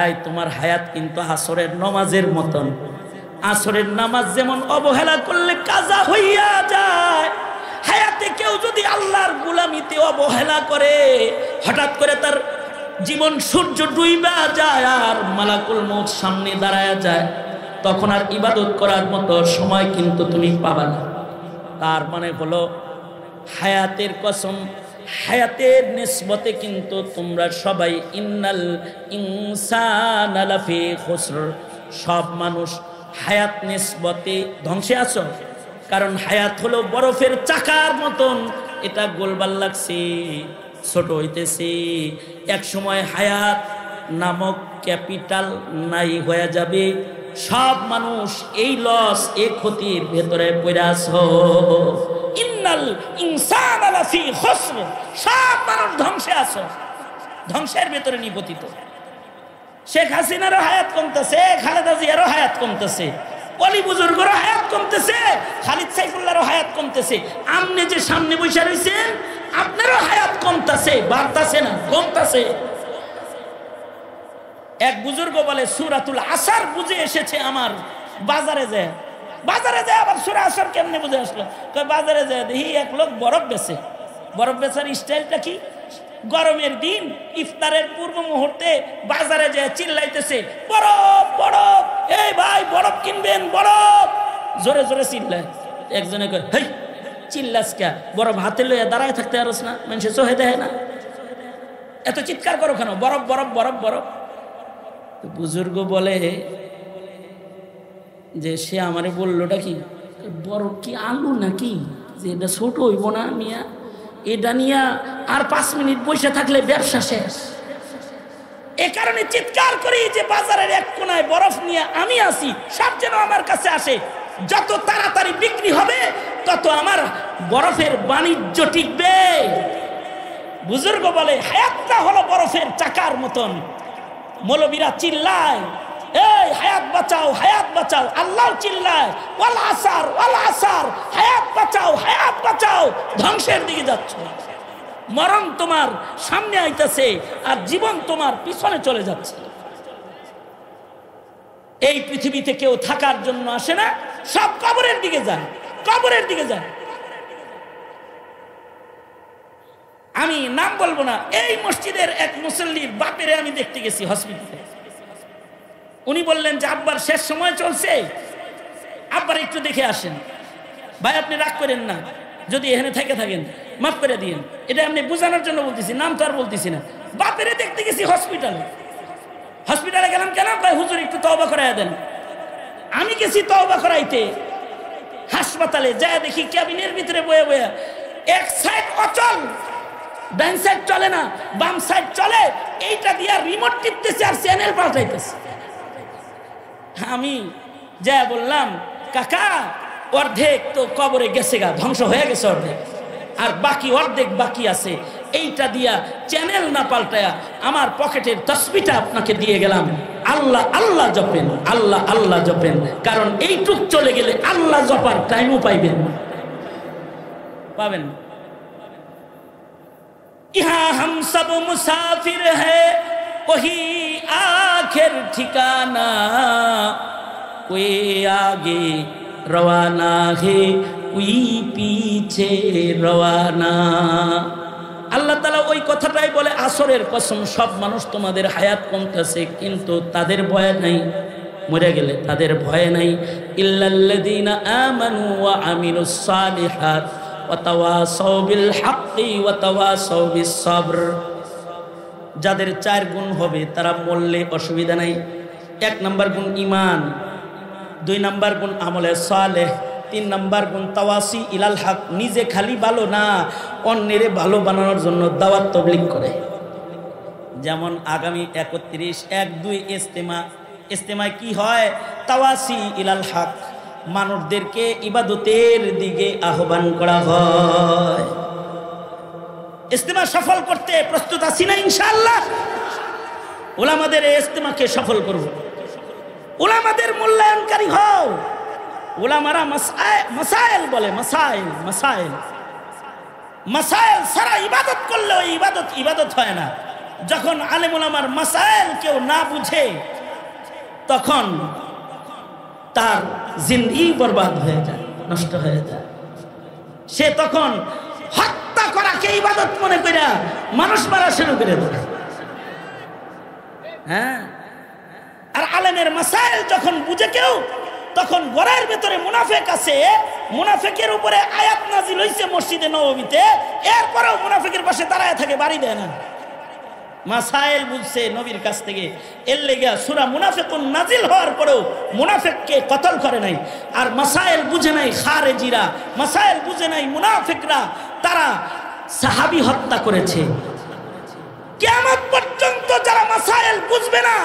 এই তোমার হায়াত কিন্তু আসরের নামাজের মতন। আসরের নামাজ যেমন অবহেলা করলে কাজা হইয়া যায়, হায়াতে কেউ যদি আল্লাহর গোলামিতে অবহেলা করে হঠাৎ করে তার জীবন সূর্য ডুইবা যায় আর মালাকুল মউত সামনে দাঁড়ায়া যায়, তখন আর ইবাদত করার মতো সময় কিন্তু তুমি পাবা না। তার মানে হলো হায়াতের কসম, হায়াতের নিসবতে কিন্তু তোমরা সবাই ইন্নাল ইনসানা লাফি খুসর, সব মানুষ হায়াত নিসবতে ধ্বংসে আছো। কারণ হায়াত হলো বরফের চাকার মতন, এটা গোলবাল লাগছে, ছোট হইতেছে। এক সময় হায়াত নামক ক্যাপিটাল নাই হয়ে যাবে। সব মানুষ এই লস, এই ক্ষতির ভেতরে পড়ে আছো। ইন্নাল ইনসানা লাফি খুসর, সব মানুষ ধ্বংসে আছো, ধ্বংসের ভেতরে নিপতিত। শেখ হাসিনারও হায়াত কমতেছে, খালেদা জিয়ারও হায়াত কমতেছে, অলি বুজুর্গেরও হায়াত কমতেছে, খালিদ সাইফুল্লাহরও হায়াত কমতেছে। আপনি যে সামনে বসে রয়েছেন আপনারও হায়াত কমতেছে, বাড়তেছে না, কমতেছে। এক বুজুর্গ বলে সূরাতুল আসর বুঝে এসেছে আমার বাজারে যায়। বাজারে যায় আবার সূরা আসর কেমনে বুঝে আসলো? বাজারে যায় দেখি এক লোক বরফ বেচে। বরফ বেচার স্টাইলটা কি? গরমের দিন ইফতারের পূর্ব মুহূর্তে বাজারে যায় চিল্লাইতেছে, বরফ বরফ, এই ভাই বরফ কিনবেন, বরফ। জোরে জোরে চিল্লায়। একজনে কয়, হেই চিল্লাস কে? বরফ হাতে লইয়া দাঁড়ায় থাকতে পারস না? মানুষে চোখে দেখে না? এত চিৎকার করো কেন? বরফ বরফ বরফ বরফ। তো বুজুর্গ বলে যে সে আমারে বললোটা কি, বরফ কি আলু নাকি যে এটা ছোট হইব না মিয়া, এটা নিয়ে আর 5 মিনিট বসে থাকলে ব্যবসা শেষ। এ কারণে চিৎকার করি যে বাজারের এক কোনায় বরফ নিয়ে আমি আসি, সব যেন আমার কাছে আসে। যত তাড়াতাড়ি বিক্রি হবে তত আমার বরফের বাণিজ্য টিকবে। বুজুর্গ বলে হায়াতটা হলো বরফের চাকার মতন। মৌলবীরা চিল্লায়, এই হায়াত বাঁচাও, হায়াত বাঁচাও। আল্লাহ চিল্লায় ওয়াল আসার, ওয়াল আসার, হায়াত বাঁচাও, হায়াত বাঁচাও। ধ্বংসের দিকে যাচ্ছ, মরণ তোমার সামনে আইতেছে আর জীবন তোমার পিছনে চলে যাচ্ছে। এই পৃথিবীতে কেউ থাকার জন্য আসে না, সব কবরের দিকে যায়, কবরের দিকে যায়। আমি নাম বলবো না, এই মসজিদের এক মুসল্লির বাপেরে আমি দেখতে গেছি হসপিটালে। উনি বললেন যে আব্বার শেষ সময় চলছে, আব্বার একটু দেখে আসেন। ভাই আপনি রাগ করেন না, যদি এখানে থেকে থাকেন মাফ করে দিয়েন, এটা আপনি বোঝানোর জন্য বলতেছি, নাম তো আর বলতেছি না। বাপেরে দেখতে গেছি হসপিটালে। হসপিটালে গেলাম কেন? ভাই হুজুর একটু তওবা করাইয়া দেন। আমি গেছি তওবা করাইতে, হাসপাতালে যায় দেখি ক্যাবিনের ভিতরে বয়ে বয়ে এক সাইড অচল, ডান সাইড চলে না, বাম সাইড চলে, এইটা দিয়া রিমোট টিপতেছে আর চ্যানেল পাল্টাইতেছে। আমি যা বললাম কাকা অর্ধেক তো কবরে গেছে গা, ধ্বংস হয়ে গেছে অর্ধেক, আর বাকি অর্ধেক বাকি আছে। এইটা দিয়া চ্যানেল না পাল্টায়া আমার পকেটের তসবিটা আপনাকে দিয়ে গেলাম। আল্লাহ আল্লাহ জপেন, আল্লাহ আল্লাহ জপেন, কারণ এইটুক চলে গেলে আল্লাহ জপার টাইমও পাইবেন, পাবেন। ইহা হাম সব মুসাফির হ্যায় ওহি আখের ঠিকানা, কোই আগে রওয়ানা হে উই পিছে রওয়ানা। আল্লাহ তাআলা ওই কথাটাই বলে আসরের কসম, সব মানুষ তোমাদের হায়াত কমতেছে কিন্তু তাদের ভয় নাই, মরে গেলে তাদের ভয় নাই। ইল্লাল্লাযীনা আমানু ওয়া আমিলুস সালিহাত ওয়া তাওয়াসাউ বিল হাক্কি ওয়া তাওয়াসাউ বিস সাবর। যাদের 4 গুণ হবে তারা মরলে অসুবিধা নাই। 1 নাম্বার গুণ ঈমান, 2 নাম্বার গুণ আমলে সালেহ, 3 নাম্বার গুণ তাওয়াসি ইলাল হক, নিজে খালি ভালো না অন্যেরে ভালো বানানোর জন্য দাওয়াত তাবলীগ করে। যেমন আগামী 31-1-2 ইজতেমায় কি হয়? তাওয়াসি ইলাল হক, মানুষদেরকে ইবাদতের দিকে আহ্বান করা হয়। ইজতেমা সফল করতে প্রস্তুত আছি না ইনশাআল্লাহ? উলামাদের এই ইজতেমাকে সফল করব, উলামাদের মূল্যায়নকারী হও। উলামারা মাসাইল বলে, মাসাইল মাসাইল মাসাইল সারা ইবাদত করলে ওই ইবাদত হয় না। যখন আলেম উলামার মাসাইল কেউ না বুঝে তখন তার জিন্দেগি বরবাদ হয়ে যায়, নষ্ট হয়ে যায়। সে তখন হত্যা করাকে ইবাদত মনে করে মানুষ মারা শুরু করে দেয়। হ্যাঁ, আর আলেমের মাসাইল যখন বুঝে কেউ, তখন ঘরের ভেতরে মুনাফিক আছে, মুনাফিকের উপরে আয়াত নাজিল হইছে মসজিদে নববীতে, এরপরেও মুনাফিকের পাশে দাঁড়ায় থাকে, বাড়ি দেয় না। মাসাইল বুঝছে নবীর কাছ থেকে, এর লেগে সূরা মুনাফিকুন নাজিল হওয়ার পরেও মুনাফিককে কতল করে নাই। আর মাসাইল বুঝে নাই খারেজিরা, মাসাইল বুঝে নাই মুনাফিকরা, তারা সাহাবী হত্যা করেছে। কিয়ামত পর্যন্ত যারা মাসাইল বুঝবে না,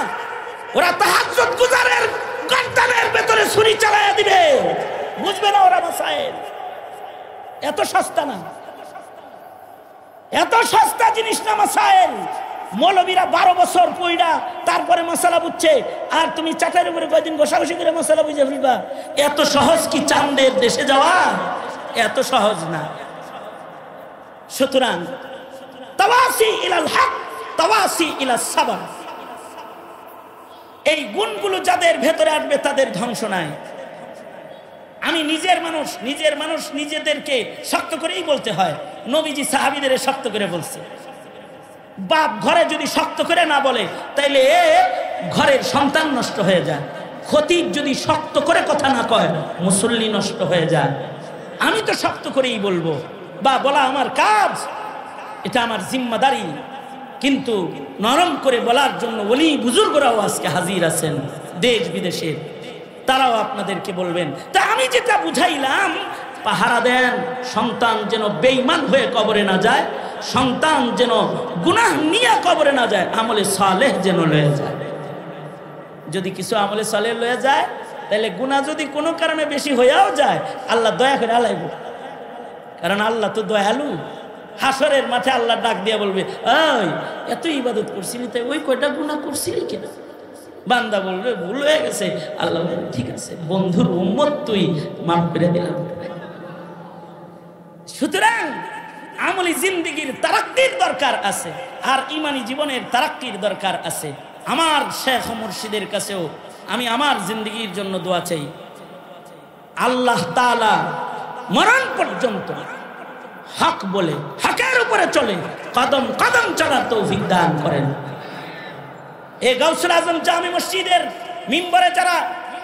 ওরা তাহাজ্জুদ গুজারের গর্দানের ভেতরে ছুরি চালায়া দিবে, বুঝবে না ওরা মাসাইল। এত সস্তা না, এত সস্তা জিনিস না মাসাইল। মৌলবীরা 12 বছর পয়রা তারপরে মশালা বুঝছে, আর তুমি চাটার উপরে কয়দিন ঘষাঘষি করে মশালা বুঝে ফেলবা। এত সহজ কি চাঁদের দেশে যাওয়া? এত সহজ না। সুতরাং তাওয়াসি ইলাল হক, তাওয়াসি ইলাস সাবর, এই গুণগুলো যাদের ভেতরে আসবে তাদের ধ্বংস নাই। আমি নিজের মানুষ নিজেদেরকে শক্ত করেই বলতে হয়। নবীজি সাহাবীদের শক্ত করে বলছে। বাপ ঘরে যদি শক্ত করে না বলে তাইলে ঘরের সন্তান নষ্ট হয়ে যায়। খতিব যদি শক্ত করে কথা না কয় মুসল্লি নষ্ট হয়ে যায়। আমি তো শক্ত করেই বলবো, বা বলা আমার কাজ, এটা আমার জিম্মাদারি। কিন্তু নরম করে বলার জন্য ওলি বুজুর্গরাও আজকে হাজির আছেন দেশ বিদেশে, তারাও আপনাদেরকে বলবেন। তা আমি যেটা বুঝাইলাম, পাহারা দেন সন্তান যেন বেঈমান হয়ে কবরে না যায়, সন্তান যেন গুনাহ নিয়ে কবরে না যায়, আমলে সালেহ যেন লয়ে যায়। যদি কিছু আমলে সালেহ লয়ে যায়, তাহলে গুনাহ যদি কোনো কারণে বেশি হয়েও যায়, আল্লাহ দয়া করে আলাইব, কারণ আল্লাহ তো দয়ালু। হাসরের মাঠে আল্লাহ ডাক দিয়ে বলবে, ওই এত ইবাদত করছিলি, তাই ওই কয়টা গুনাহ করছিলি কেন? বান্দা বলবে ভুল হয়ে গেছে। আল্লাহ বলবে ঠিক আছে, বন্ধুর উম্মত তুই মাফ করে দিলাম। সুতরাং আমলি জিন্দেগির তারাক্কির দরকার আছে, আর ইমানি জীবনের তারাক্কির দরকার আছে। আমার শেখ মুর্শিদের কাছেও আমি আমার জিন্দেগির জন্য দোয়া চাই, আল্লাহ তাআলা মরণ পর্যন্ত হক বলে হকের উপরে চলে কদম কদম চলার তৌফিক দান করেন। এই গাউসুল আজম জামি মসজিদের মিম্বরে যারা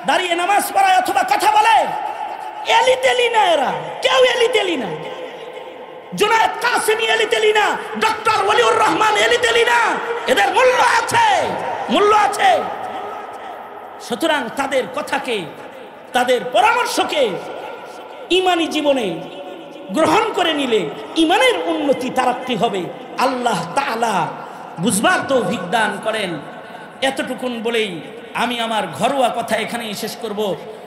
দাঁড়িয়ে নামাজ পড়ায় অথবা কথা বলে, এলি তেলি না, এরা কেউ এলি তেলি না। জুনায়েদ কাসেমি এলি তেলি না, ডক্টর ওলিউর রহমান এলি তেলি না, এদের মূল্য আছে, মূল্য আছে। সুতরাং তাদের কথাকে, তাদের পরামর্শকে ইমানি জীবনে গ্রহণ করে নিলে ইমানের উন্নতি তারাক্কি হবে। আল্লাহ তাআলা বুঝবার তৌফিক দান করেন। এতটুকুন বলেই আমি আমার ঘরোয়া কথা এখানেই শেষ করব।